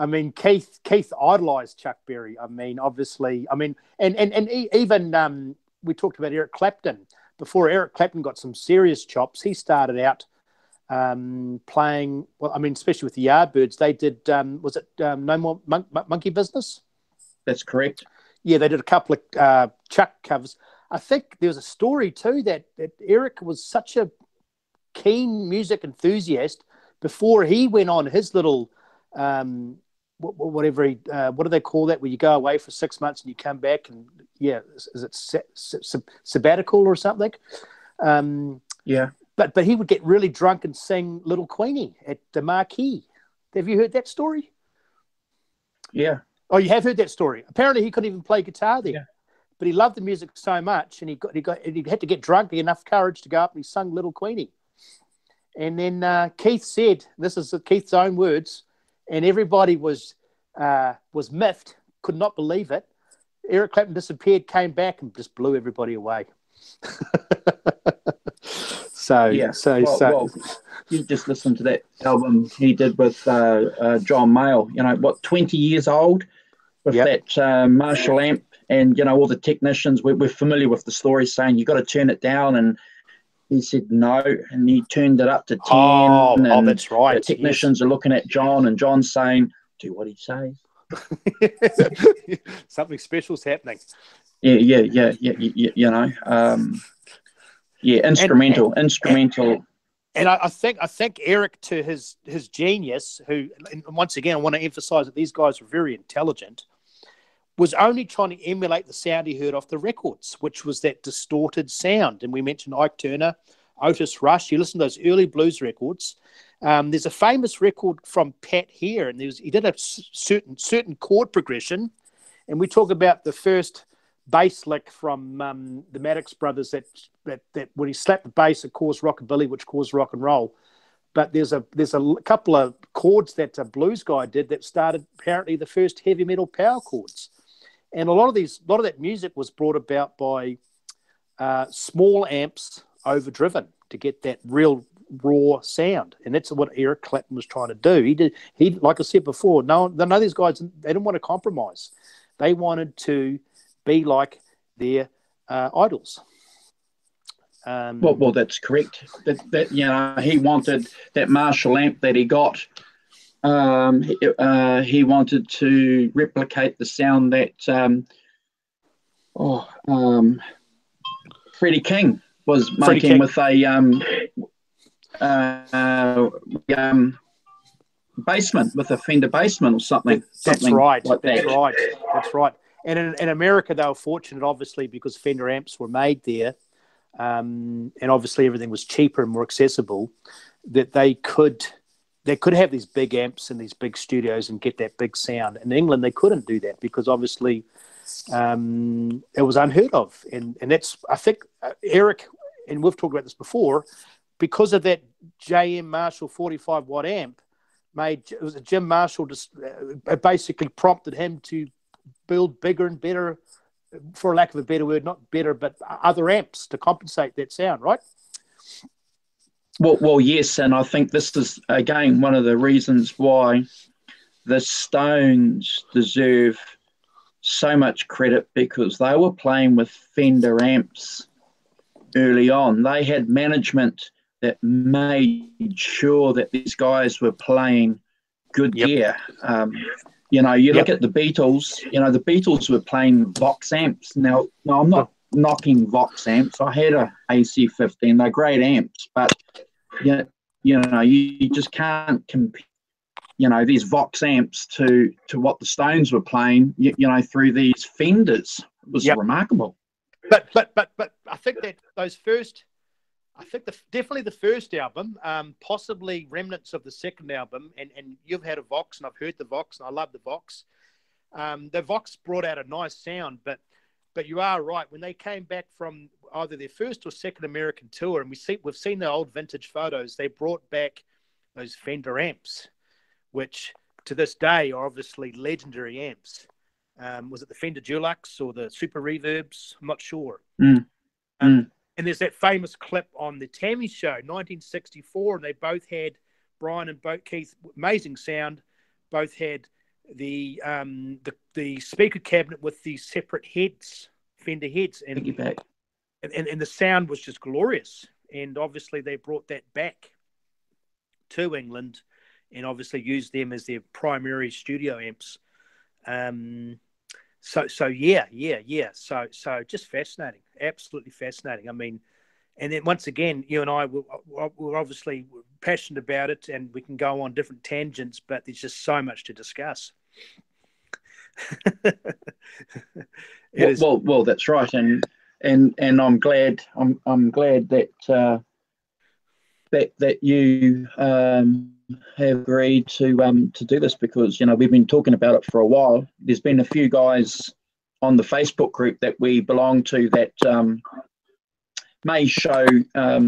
mean, Keith idolized Chuck Berry. I mean, obviously, and even we talked about Eric Clapton. Before Eric Clapton got some serious chops, he started out playing. Well, I mean, especially with the Yardbirds, they did. Was it No More Monkey Business? That's correct. Yeah, they did a couple of Chuck covers. I think there was a story too that Eric was such a keen music enthusiast before he went on his little what do they call that, where you go away for 6 months and you come back, and is it sabbatical or something? Yeah. But he would get really drunk and sing Little Queenie at the Marquee. Have you heard that story? Yeah. Oh, you have heard that story. Apparently, he couldn't even play guitar there, yeah. But he loved the music so much, and he had to get drunk, enough courage to go up and he sung Little Queenie. And then Keith said, this is Keith's own words, and everybody was miffed, could not believe it. Eric Clapton disappeared, came back, and just blew everybody away. Well, you just listen to that album he did with John Mayall. You know, 20 years old with that Marshall amp, and you know all the technicians. We're familiar with the story saying you got to turn it down, and he said no, and he turned it up to 10. Oh, that's right. The technicians are looking at John, and John's saying, "Do what he says." Something special's happening. Yeah. Instrumental. And I think Eric, to his genius, who, and once again, I want to emphasize that these guys were very intelligent, was only trying to emulate the sound he heard off the records, which was that distorted sound. And we mentioned Ike Turner, Otis Rush. You listen to those early blues records. There's a famous record from Pat Hare, and he did a certain chord progression. And we talk about the first bass lick from the Maddox Brothers that when he slapped the bass, it caused rockabilly, which caused rock and roll. But there's a couple of chords that a blues guy did that started apparently the first heavy metal power chords. And a lot of that music was brought about by small amps overdriven to get that real raw sound, and that's what Eric Clapton was trying to do. He like I said before, these guys, they didn't want to compromise. They wanted to be like their idols. Well, that's correct. That he wanted that Marshall amp that he got. He wanted to replicate the sound that Freddie King was making with a Bassman, with a Fender Bassman or something. That's right. Like that's that. That's right. And in America, they were fortunate, obviously, because Fender amps were made there, and obviously everything was cheaper and more accessible, that they could have these big amps in these big studios and get that big sound. In England, they couldn't do that because obviously it was unheard of. And that's, I think, Eric, and we've talked about this before, because of that JM Marshall 45 watt amp, it was Jim Marshall basically prompted him to build bigger and better, for lack of a better word, not better, but other amps to compensate that sound, right? Well, yes, and I think this is, again, one of the reasons why the Stones deserve so much credit, because they were playing with Fender amps early on. They had management that made sure that these guys were playing good gear. You look at the Beatles, the Beatles were playing Vox amps. Now I'm not knocking Vox amps. I had a AC-15. They're great amps, but you just can't compare, these Vox amps to what the Stones were playing, through these Fenders. It was remarkable. But I think that definitely the first album, possibly remnants of the second album, and you've had a Vox, and I've heard the Vox, and I love the Vox. The Vox brought out a nice sound, but you are right. When they came back from either their first or second American tour, and we've seen the old vintage photos, they brought back those Fender amps, which to this day are obviously legendary amps. Was it the Fender Dulux or the Super Reverbs? I'm not sure. And there's that famous clip on the Tammy Show, 1964, and they both had, Brian and Keith, amazing sound, both had the speaker cabinet with the separate heads, Fender heads, and the sound was just glorious. And obviously they brought that back to England and obviously used them as their primary studio amps. So just fascinating, absolutely fascinating. I mean, and then once again, you and I we're obviously passionate about it, and we can go on different tangents, but there's just so much to discuss. Well, that's right, and I'm glad that that you have agreed to do this, because we've been talking about it for a while. There's been a few guys on the Facebook group that we belong to that may show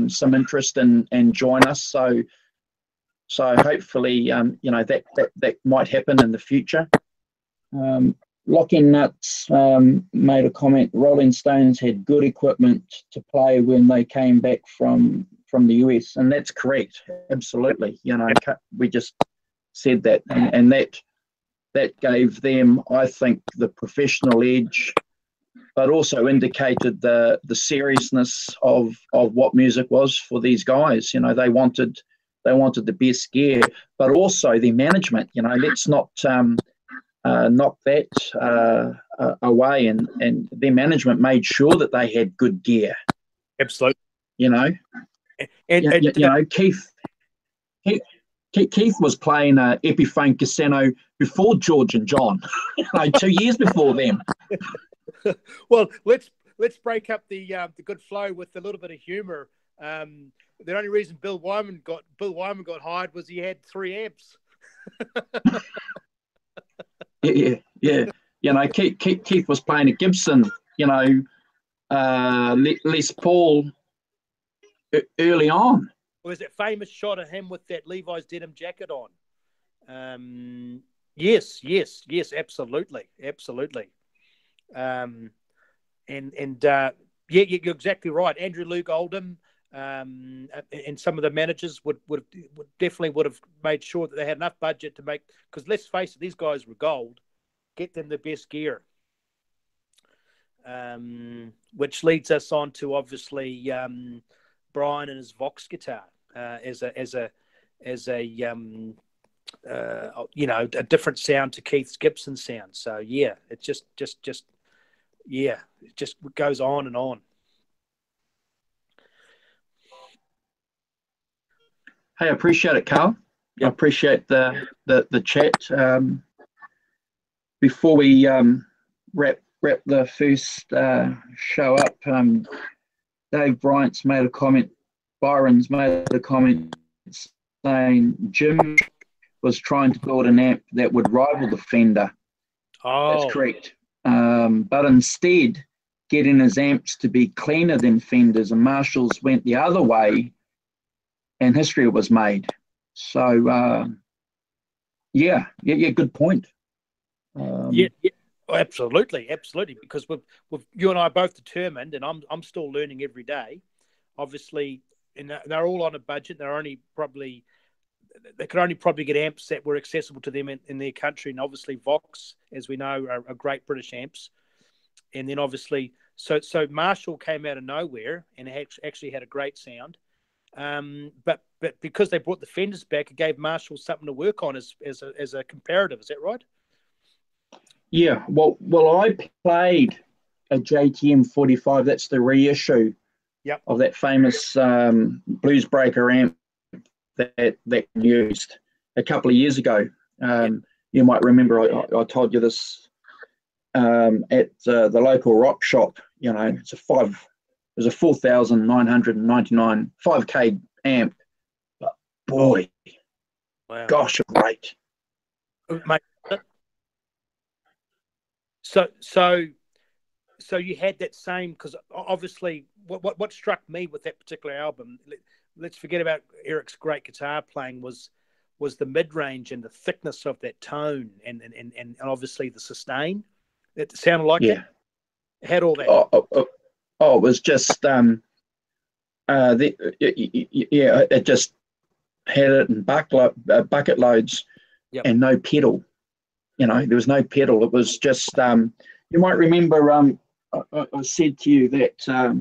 some interest and join us. So hopefully that might happen in the future. Locking Nuts made a comment. Rolling Stones had good equipment to play when they came back from the US, and that's correct. Absolutely, we just said that, and that gave them, I think, the professional edge but also indicated the seriousness of what music was for these guys. You know, they wanted the best gear, but also the management. You know, let's not knock that away, and their management made sure that they had good gear. Absolutely. You know, Keith was playing Epiphone Casino before George and John, 2 years before them. Well, let's break up the good flow with a little bit of humour. The only reason Bill Wyman got hired was he had 3 amps. yeah. You know, Keith was playing a Gibson. You know, Les Paul early on. Was that famous shot of him with that Levi's denim jacket on? Yes, absolutely. You're exactly right. Andrew Luke Oldham and some of the managers would definitely have made sure that they had enough budget to make, because let's face it, these guys were gold. Get them the best gear. Which leads us on to obviously Brian and his Vox guitar as a different sound to Keith's Gibson sound. So yeah, it just goes on and on. Hey, I appreciate it, Carl. Yep. I appreciate the chat. Before we wrap the first show up, Dave Bryant's made a comment. Byron's made a comment saying Jim was trying to build an amp that would rival the Fender. Oh, that's correct. But instead, getting his amps to be cleaner than Fenders, and Marshalls went the other way, and history was made. So, yeah, good point. Yeah, absolutely, because we've you and I are both determined, and I'm still learning every day. Obviously, and they're all on a budget. They could only probably get amps that were accessible to them in their country, and obviously Vox, as we know, are great British amps. And then obviously, so Marshall came out of nowhere and actually had a great sound. But because they brought the Fenders back, it gave Marshall something to work on as a comparative. Is that right? Yeah. Well, I played a JTM 45. That's the reissue. Yep. Of that famous Blues Breaker amp that used a couple of years ago. You might remember I told you this at the local rock shop. You know, it was a 4,999 5K amp. But boy, wow. Gosh, great. Mate, so you had that same, because obviously what struck me with that particular album, let's forget about Eric's great guitar playing, was the mid-range and the thickness of that tone and obviously the sustain. It sounded like it had all that. It was just it just had it in bucket loads. Yep. And no pedal. You know, there was no pedal. It was just you might remember I said to you that I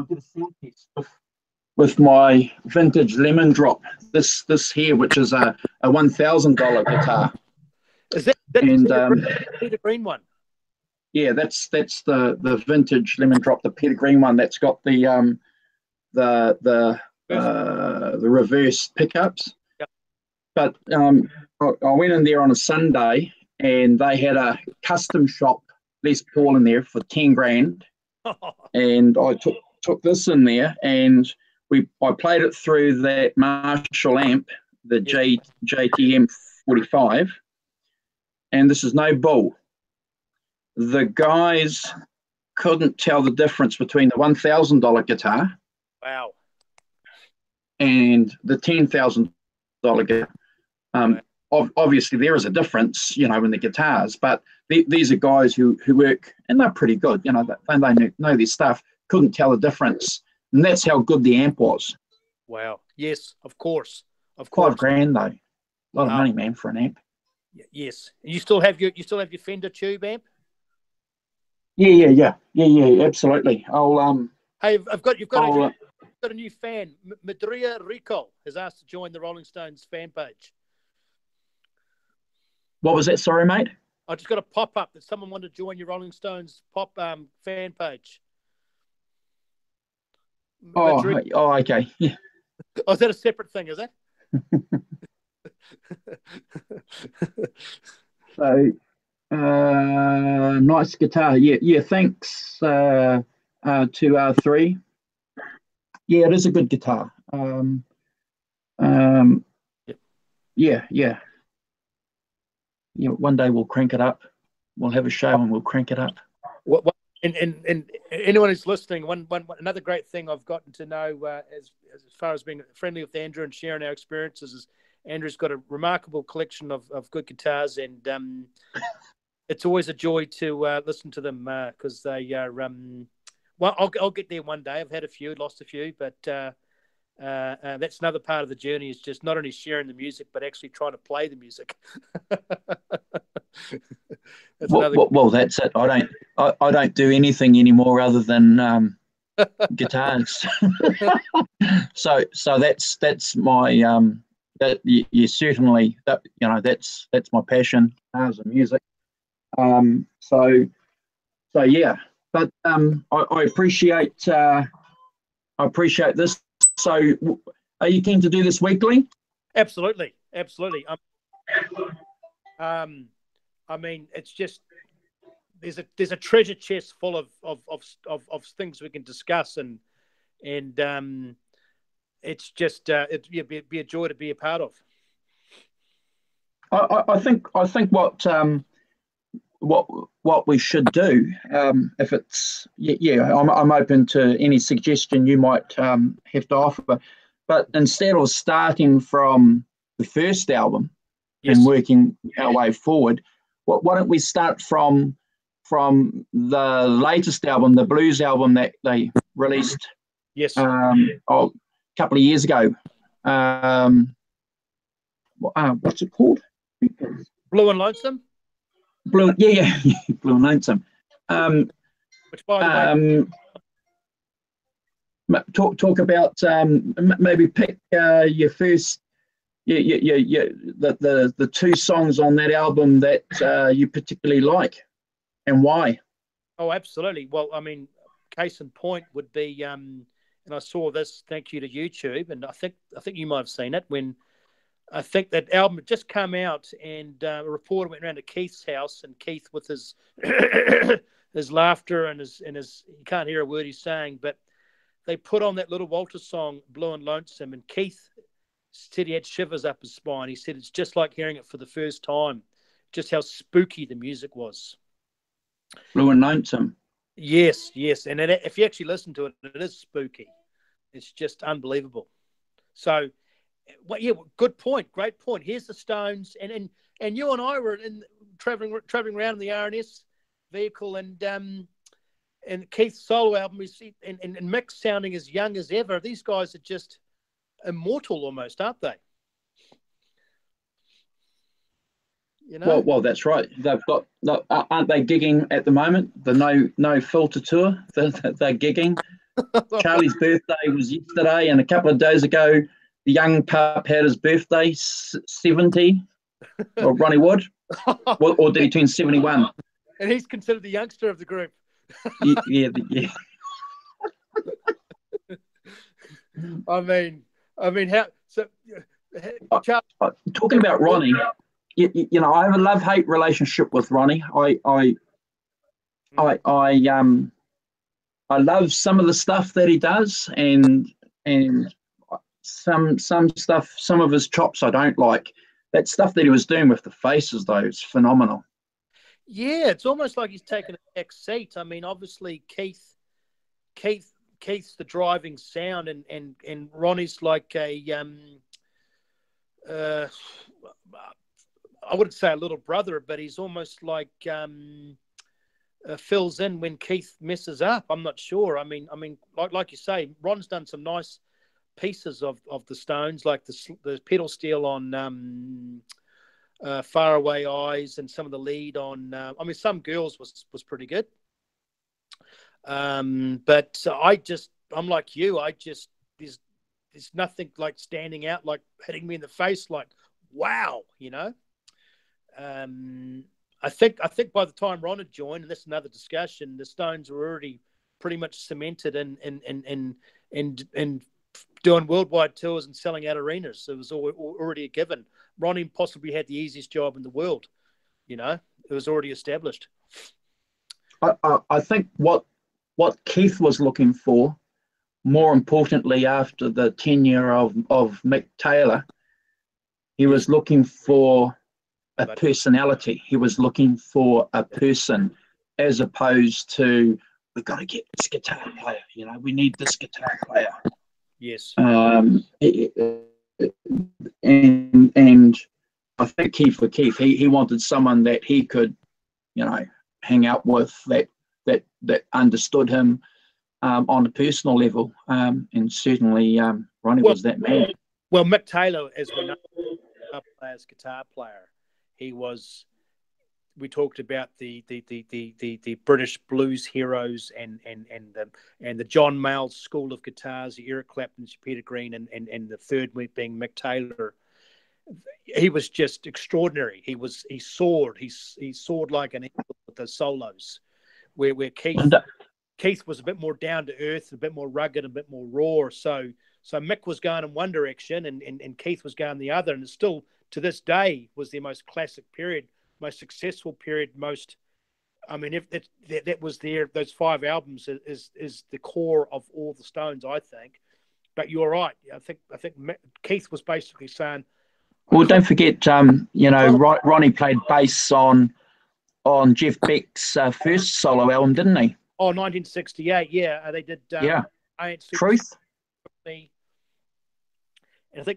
did a sound test with my vintage Lemon Drop. This here, which is a $1,000 guitar. Is that the Peter Green one? Yeah, that's the vintage Lemon Drop, the Peter Green one. That's got the reverse pickups. Yep. But I went in there on a Sunday, and they had a custom shop Les Paul in there for 10 grand, and I took this in there, and I played it through that Marshall amp, the JTM 45, and this is no bull. The guys couldn't tell the difference between the $1,000 guitar, wow, and the $10,000 guitar. Obviously, there is a difference, you know, in the guitars, but these are guys who work, and they're pretty good. You know, they know their stuff. Couldn't tell the difference, and that's how good the amp was. Wow. Yes, of course. $5 grand though, a lot of money, man, for an amp. Yes. You still have your Fender Tube amp? Yeah. Absolutely. Hey, you've got I'll. a new fan. Madria Rico has asked to join the Rolling Stones fan page. What was that? Sorry, mate. I just got a pop up that someone wanted to join your Rolling Stones fan page. Madrid. Okay. Yeah. Oh, is that a separate thing? Is that? So, nice guitar. Yeah. Thanks to R3. Yeah, it is a good guitar. Yep. Yeah. One day we'll crank it up. We'll have a show and we'll crank it up. And anyone who's listening, another great thing I've gotten to know as far as being friendly with Andrew and sharing our experiences is Andrew's got a remarkable collection of good guitars, and it's always a joy to listen to them because they are. Well, I'll get there one day. I've had a few, lost a few, but that's another part of the journey is just not only sharing the music, but actually trying to play the music. Well, that's it. I don't do anything anymore other than guitars. so that's my that you certainly that's my passion, guitars and music. So yeah, but I appreciate this. So are you keen to do this weekly? Absolutely. I mean, it's just there's a treasure chest full of things we can discuss, and it's just it'd be a joy to be a part of. I think what we should do, if it's I'm open to any suggestion you might have to offer, but instead of starting from the first album and working our way forward, why don't we start from the latest album, the blues album that they released a couple of years ago. What's it called? Blue and Lonesome. Blue and Lonesome. Which, by the way, talk about maybe pick your first, the two songs on that album that you particularly like, and why. Oh, absolutely. Well, I mean, case in point would be, and I saw this. Thank you to YouTube, and I think you might have seen it when. I think that album had just come out, and a reporter went around to Keith's house, and Keith, with his his laughter and his you can't hear a word he's saying, but they put on that Little Walter song, Blue and Lonesome, and Keith said he had shivers up his spine. He said it's just like hearing it for the first time, just how spooky the music was. Blue and Lonesome. Yes, and if you actually listen to it, it is spooky. It's just unbelievable. So. Well, yeah, good point. Great point. Here's the Stones, and you and I were traveling around in the RNS vehicle, and Keith's solo album is and Mick sounding as young as ever. These guys are just immortal, almost, aren't they? You know. Well, that's right. They've got. Aren't they gigging at the moment? The No Filter tour. They're gigging. Charlie's birthday was yesterday, and a couple of days ago. The young pup had his birthday, 70, or Ronnie Wood, or did he turn 71? And he's considered the youngster of the group. Yeah. I mean, how? So, talking about Ronnie, I have a love-hate relationship with Ronnie. I love some of the stuff that he does, and some stuff, some of his chops I don't like. That stuff that he was doing with the faces, though, is phenomenal. Yeah, it's almost like he's taken a back seat. I mean, obviously Keith's the driving sound, and Ronnie's like a I wouldn't say a little brother, but he's almost like fills in when Keith messes up. I'm not sure. I mean, like you say, Ron's done some nice pieces of the Stones, like the pedal steel on Faraway Eyes, and some of the lead on. Some Girls was pretty good. But I'm like you. There's nothing like standing out, like hitting me in the face, like wow, you know. I think by the time Ron had joined, and this is another discussion, the Stones were already pretty much cemented in doing worldwide tours and selling out arenas. It was already a given. Ronnie possibly had the easiest job in the world. You know, it was already established. I think what Keith was looking for, more importantly, after the tenure of Mick Taylor, he was looking for a personality. He was looking for a person, as opposed to, we've got to get this guitar player. You know, we need this guitar player. Yes. And I think Keith, he wanted someone that he could, you know, hang out with, that understood him on a personal level. And certainly Ronnie was that man. Well, Mick Taylor, as we know, as guitar player, he was. We talked about the British blues heroes and the John Mayall School of Guitars, the Eric Clapton, Peter Green, and the third being Mick Taylor. He was just extraordinary. He soared like an eagle with those solos, where Keith was a bit more down to earth, a bit more rugged, a bit more raw. So Mick was going in one direction, and Keith was going the other, and it still to this day was their most classic period, most successful period, most. I mean, if that was those 5 albums is the core of all the Stones, I think. But you're right. I think Keith was basically saying. Well, don't forget, you know, Ronnie played bass on Jeff Beck's first solo album, didn't he? Oh, 1968. Yeah, they did. Truth. And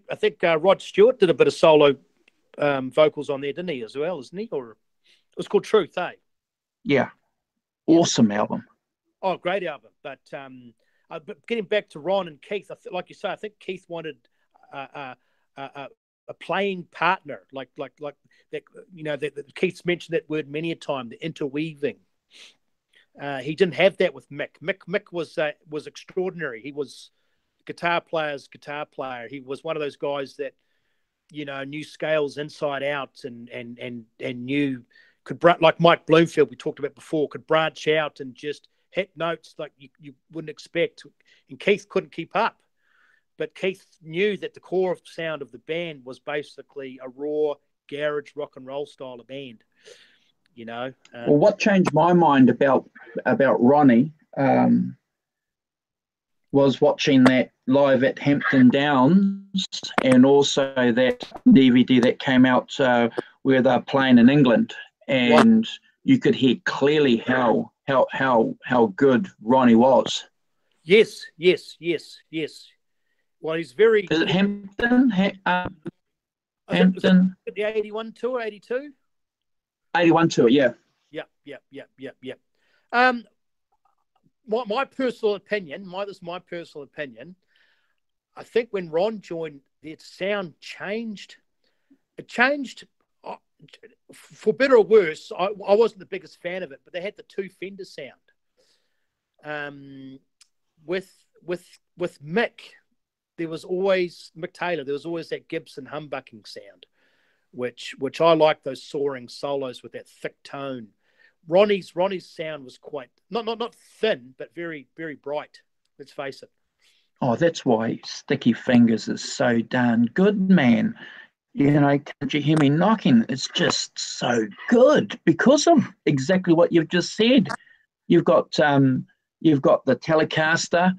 I think Rod Stewart did a bit of solo vocals on there, didn't he, as well, isn't he? Or it was called Truth, eh? Yeah. Awesome album. Oh, great album. But getting back to Ron and Keith, like you say, I think Keith wanted a playing partner, like that. You know, that Keith's mentioned that word many a time, the interweaving. He didn't have that with Mick. Mick was extraordinary. He was guitar player's guitar player. He was one of those guys that, you know, knew scales inside out and knew like Mike Bloomfield we talked about before, could branch out and just hit notes like you wouldn't expect. And Keith couldn't keep up. But Keith knew that the core of sound of the band was basically a raw garage rock and roll style of band. You know. Well, what changed my mind about Ronnie was watching that live at Hampton Downs, and also that DVD that came out where they're playing in England, and you could hear clearly how good Ronnie was. Yes. Well, he's very. Is it Hampton? Hampton. The 81 tour, 82. 81 tour, yeah. Yep. My personal opinion, this is my personal opinion. I think when Ron joined, their sound changed. It changed for better or worse. I wasn't the biggest fan of it, but they had the 2 Fender sound. With Mick, there was always Mick Taylor. There was always that Gibson humbucking sound, which I like, those soaring solos with that thick tone. Ronnie's sound was quite not thin, but very, very bright. Let's face it. Oh, that's why Sticky Fingers is so darn good, man. You know, can't you hear me knocking? It's just so good because of exactly what you've just said. You've got the Telecaster,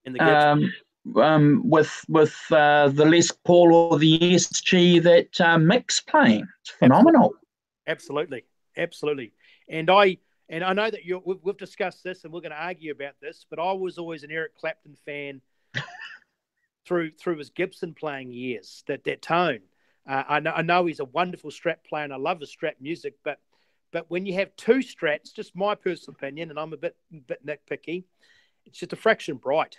and the with the Les Paul or the SG that Mick's playing. It's phenomenal. Absolutely. And I know that we've discussed this, and we're going to argue about this, but I was always an Eric Clapton fan through his Gibson playing years. That tone. I know he's a wonderful Strat player, and I love his Strat music. But when you have 2 Strats, just my personal opinion, and I'm a bit nitpicky, it's just a fraction bright.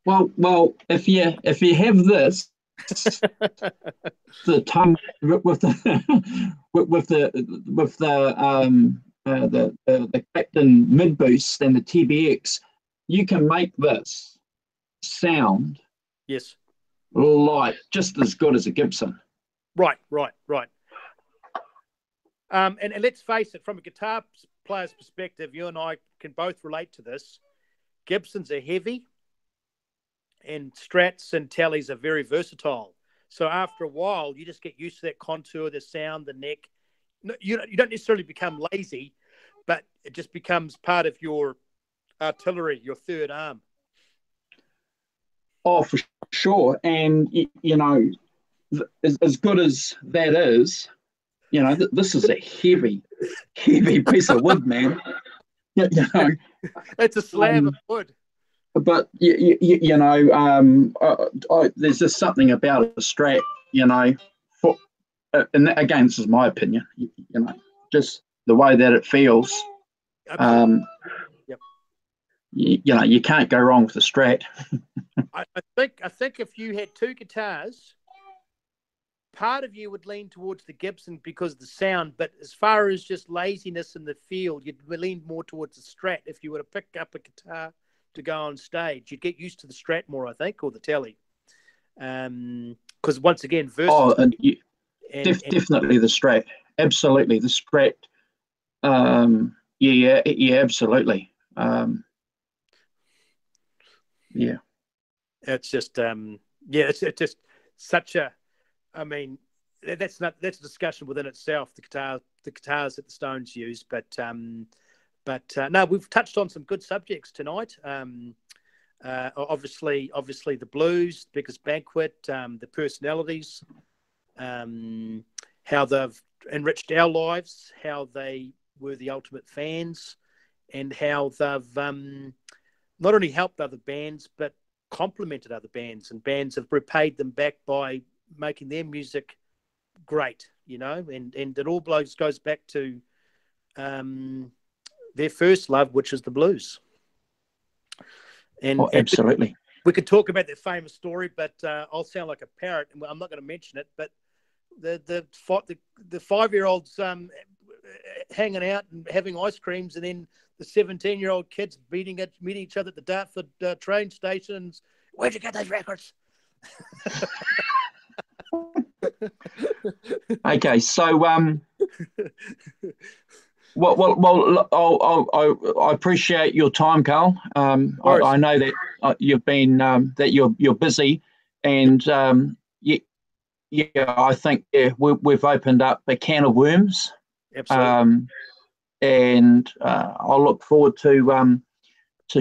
Well, if you have this, the tongue with the the Clapton mid boost and the TBX, you can make this sound Yes. like just as good as a Gibson. Right. And let's face it, from a guitar player's perspective, you and I can both relate to this. Gibsons are heavy, and Strats and Tellys are very versatile. So after a while, you just get used to that contour, the sound, the neck. You don't necessarily become lazy, but it just becomes part of your artillery, your third arm. Oh, for sure. And, you know, as good as that is, you know, this is a heavy piece of wood, man. You know, It's a slab of wood. But you know, there's just something about a Strat, you know. And again, this is my opinion. You know, just the way that it feels. Yep. You know, you can't go wrong with a Strat. I think if you had two guitars, part of you would lean towards the Gibson because of the sound, but as far as just laziness in the field, you'd lean more towards the Strat. If you were to pick up a guitar to go on stage, you'd get used to the Strat more, I think, or the Telly. Because once again, definitely the Strat. Absolutely, the Strat. Yeah, absolutely. Yeah. It's just it's just such a. I mean, that's a discussion within itself. The guitars that the Stones use, but no, we've touched on some good subjects tonight. Obviously the blues, Beggar's Banquet, the personalities, how they've enriched our lives, how they were the ultimate fans, and how they've not only helped other bands but complemented other bands, and bands have repaid them back by making their music great, you know, and it all goes back to their first love, which is the blues. And absolutely. We could talk about that famous story, but I'll sound like a parrot, and I'm not going to mention it. But the 5-year-olds hanging out and having ice creams, and then the 17-year-old kids meeting each other at the Dartford train stations. Where'd you get those records? Okay, so well, I appreciate your time, Carl. I know that you've been that you're busy, and I think we've opened up a can of worms. Absolutely. And I'll look forward to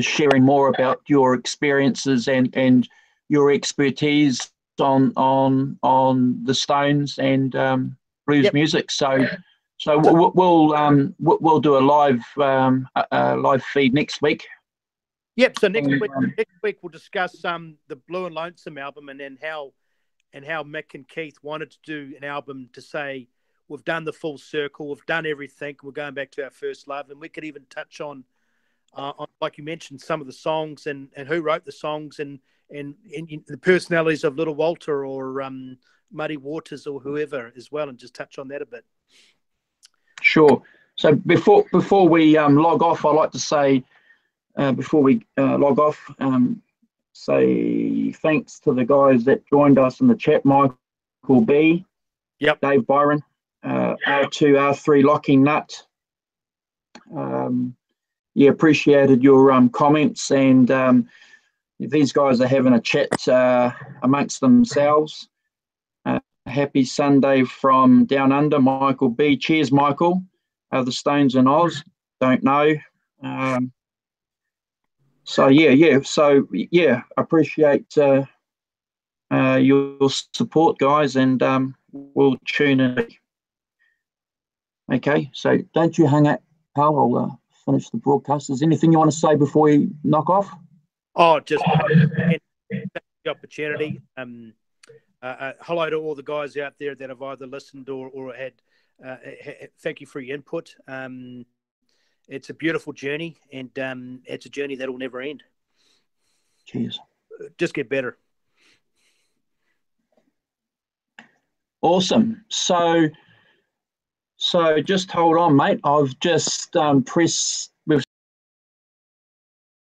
sharing more about your experiences and your expertise on the Stones and blues music. So we'll do a live feed next week. Yep. So next week we'll discuss the Blue and Lonesome album, and then how Mick and Keith wanted to do an album to say we've done the full circle, we've done everything, we're going back to our first love, and we could even touch on like you mentioned, some of the songs and who wrote the songs and the personalities of Little Walter or Muddy Waters or whoever as well, and just touch on that a bit. Sure. So before we log off, I'd like to say before we log off, say thanks to the guys that joined us in the chat: Michael B, Dave Byron, R2, R3, Locking Nut. Appreciated your comments, and these guys are having a chat amongst themselves. Happy Sunday from down under, Michael B. Cheers, Michael. Are the Stones in Oz? Don't know. So appreciate your support, guys, and we'll tune in. Okay, so don't you hang up, pal. I'll finish the broadcast. Is there anything you want to say before we knock off? Oh, just the opportunity. Hello to all the guys out there that have either listened or had. Thank you for your input. It's a beautiful journey, and it's a journey that will never end. Cheers. Just get better. Awesome. So So just hold on, mate. I've just pressed